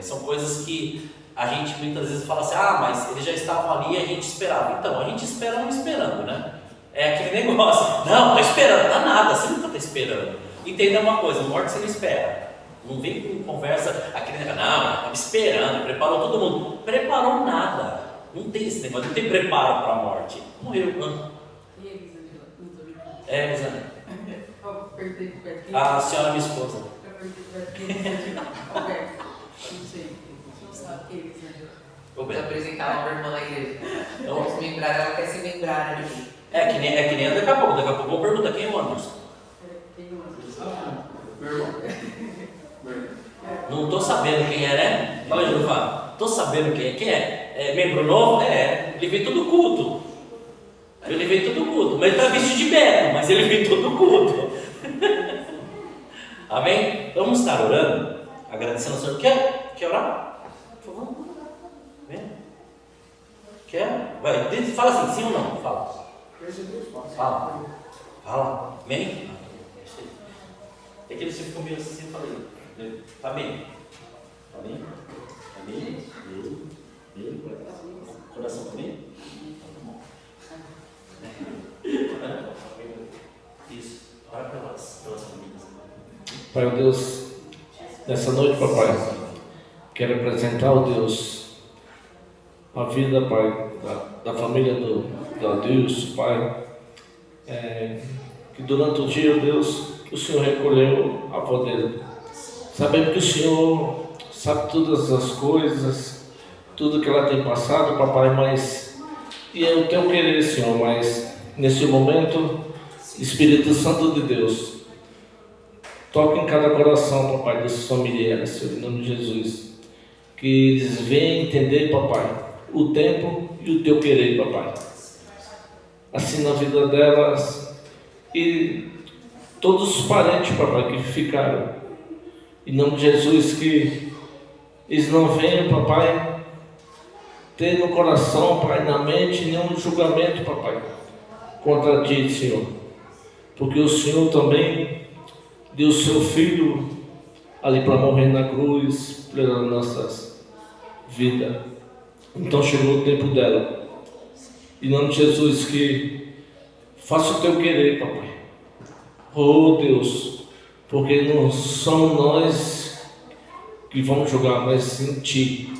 S3: são coisas que a gente muitas vezes fala assim, mas eles já estavam ali e a gente esperava. Então, a gente espera não esperando, né? É aquele negócio, não, tá esperando, tá nada, você nunca tá esperando. Entenda uma coisa, morte você não espera. Não vem com conversa, aquele negócio, não, estava esperando, preparou todo mundo. Preparou nada. Não tem esse negócio, não tem preparo para a morte. Morreu.
S4: E Elisângela? Não tô brincando.
S3: Elisângela.
S4: Eu apertei o pé.
S3: A senhora, minha esposa.
S4: Eu apertei o pé. Alberto. Não sei. Não sabe. Elisângela.
S5: Vou apresentar uma irmã na igreja.
S3: Então,
S5: Vamos membrar, ela quer se membrar ali.
S3: É que nem daqui a pouco eu pergunto quem é o Anderson.
S4: Tem uma.
S5: Meu irmão.
S3: Não tô sabendo quem é, né? Fala aí, Jová. Tô sabendo quem é. Quem é? É membro novo? Ele vem todo culto. Ele vem todo culto. Mas ele tá vestido de Beto, mas ele vem todo culto. Amém? Então vamos estar orando, agradecendo ao Senhor. Quer orar? Por favor. Vem. Quer? Vai, fala assim, sim ou não? Fala. Fala. Fala. Amém? É que você ficou meio assim, eu falei. Tá bem? Tá bem? Tá bem? Bem? Coração tá bem? Isso. Ora pelas famílias.
S6: Pai, Deus, nessa noite, papai, quero apresentar, ó Deus, a vida, Pai, da família do Adilson, Pai, que durante o dia, Deus, o Senhor recolheu a avó dele. Sabemos que o Senhor sabe todas as coisas, tudo que ela tem passado, papai, mas, e é o teu querer, Senhor, mas nesse momento, Espírito Santo de Deus, toque em cada coração, papai, desses familiares, Senhor, em nome de Jesus, que eles venham entender, papai, o tempo e o teu querer, papai, assim na vida delas e todos os parentes, papai, que ficaram, em nome de Jesus, que eles não venham, papai, ter no coração, pai, na mente, nenhum julgamento, papai, contra ti, Senhor, porque o Senhor também deu o seu filho ali para morrer na cruz pelas nossas vidas. Então chegou o tempo dela. Em nome de Jesus, que faça o teu querer, papai. Oh Deus, porque não somos nós que vamos julgar, mas sim ti.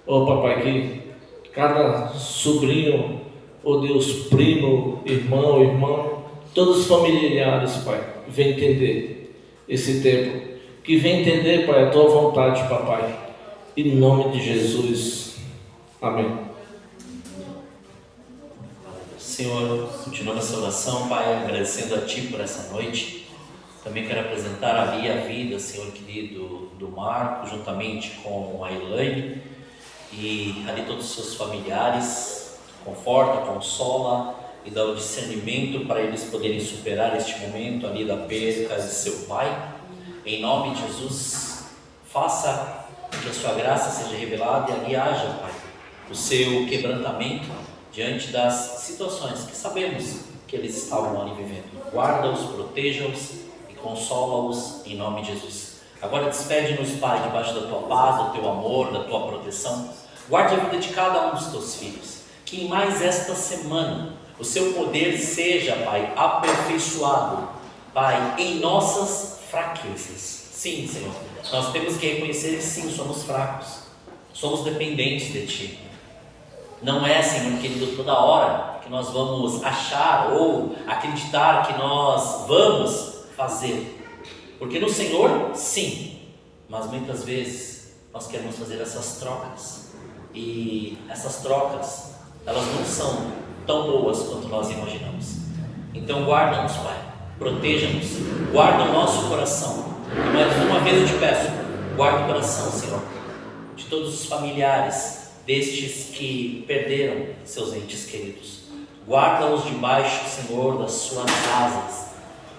S6: Oh papai, que cada sobrinho, oh Deus, primo, irmão, todos os familiares, pai, vem entender esse tempo. Que vem entender, pai, a tua vontade, papai. Em nome de Jesus. Amém.
S3: Senhor, continuando essa oração, Pai, agradecendo a Ti por essa noite. Também quero apresentar ali a vida, Senhor querido, do Marco, juntamente com a Elaine, e ali todos os seus familiares. Conforta, consola e dá o discernimento para eles poderem superar este momento ali da perda de seu pai. Em nome de Jesus, faça que a sua graça seja revelada e ali haja, Pai, o seu quebrantamento diante das situações que sabemos que eles estavam ali vivendo. Guarda-os, proteja-os e consola-os em nome de Jesus. Agora despede-nos, Pai, debaixo da tua paz, do teu amor, da tua proteção. Guarde a vida de cada um dos teus filhos. Que em mais esta semana o seu poder seja, Pai, aperfeiçoado, Pai, em nossas fraquezas. Sim, Senhor, nós temos que reconhecer que sim, somos fracos, somos dependentes de Ti. Não é, Senhor querido, toda hora que nós vamos achar ou acreditar que nós vamos fazer, porque no Senhor, sim, mas muitas vezes nós queremos fazer essas trocas, e essas trocas, elas não são tão boas quanto nós imaginamos. Então guarda-nos, Pai, proteja-nos, guarda o nosso coração. E mais uma vez eu te peço, guarda o coração, Senhor, de todos os familiares destes que perderam seus entes queridos. Guarda-os debaixo, Senhor, das suas asas,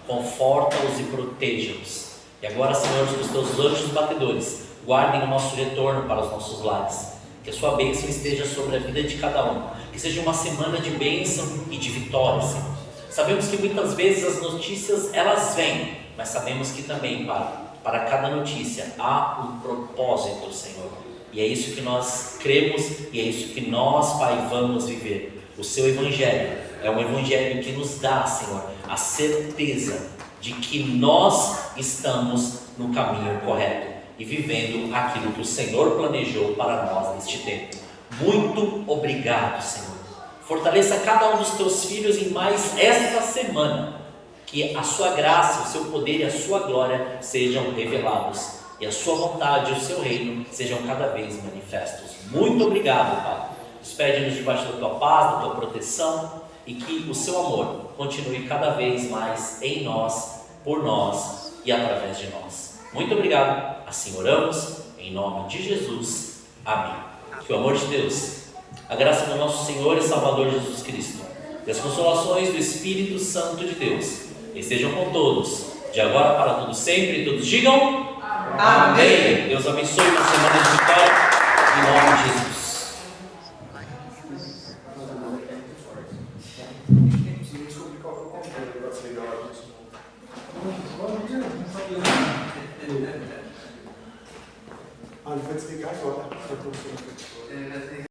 S3: conforta-os e proteja-os. E agora, Senhor, que os teus anjos batedores guardem o nosso retorno para os nossos lares. Que a sua bênção esteja sobre a vida de cada um. Que seja uma semana de bênção e de vitória, Senhor. Sabemos que muitas vezes as notícias, elas vêm, mas sabemos que também, Pai, para cada notícia há um propósito, Senhor. E é isso que nós cremos e é isso que nós, Pai, vamos viver. O seu Evangelho é um Evangelho que nos dá, Senhor, a certeza de que nós estamos no caminho correto e vivendo aquilo que o Senhor planejou para nós neste tempo. Muito obrigado, Senhor. Fortaleça cada um dos teus filhos em mais esta semana. Que a sua graça, o seu poder e a sua glória sejam revelados. E a sua vontade e o seu reino sejam cada vez manifestos. Muito obrigado, Pai. Despede-nos debaixo da tua paz, da tua proteção, e que o seu amor continue cada vez mais em nós, por nós e através de nós. Muito obrigado. Assim oramos, em nome de Jesus. Amém. Que o amor de Deus, a graça do nosso Senhor e Salvador Jesus Cristo, e as consolações do Espírito Santo de Deus estejam com todos, de agora para todo sempre, e todos digam amém. Deus abençoe uma semana de vitória, em nome de Jesus.
S7: Ah, ele vai desligar agora.
S5: Ele vai desligar.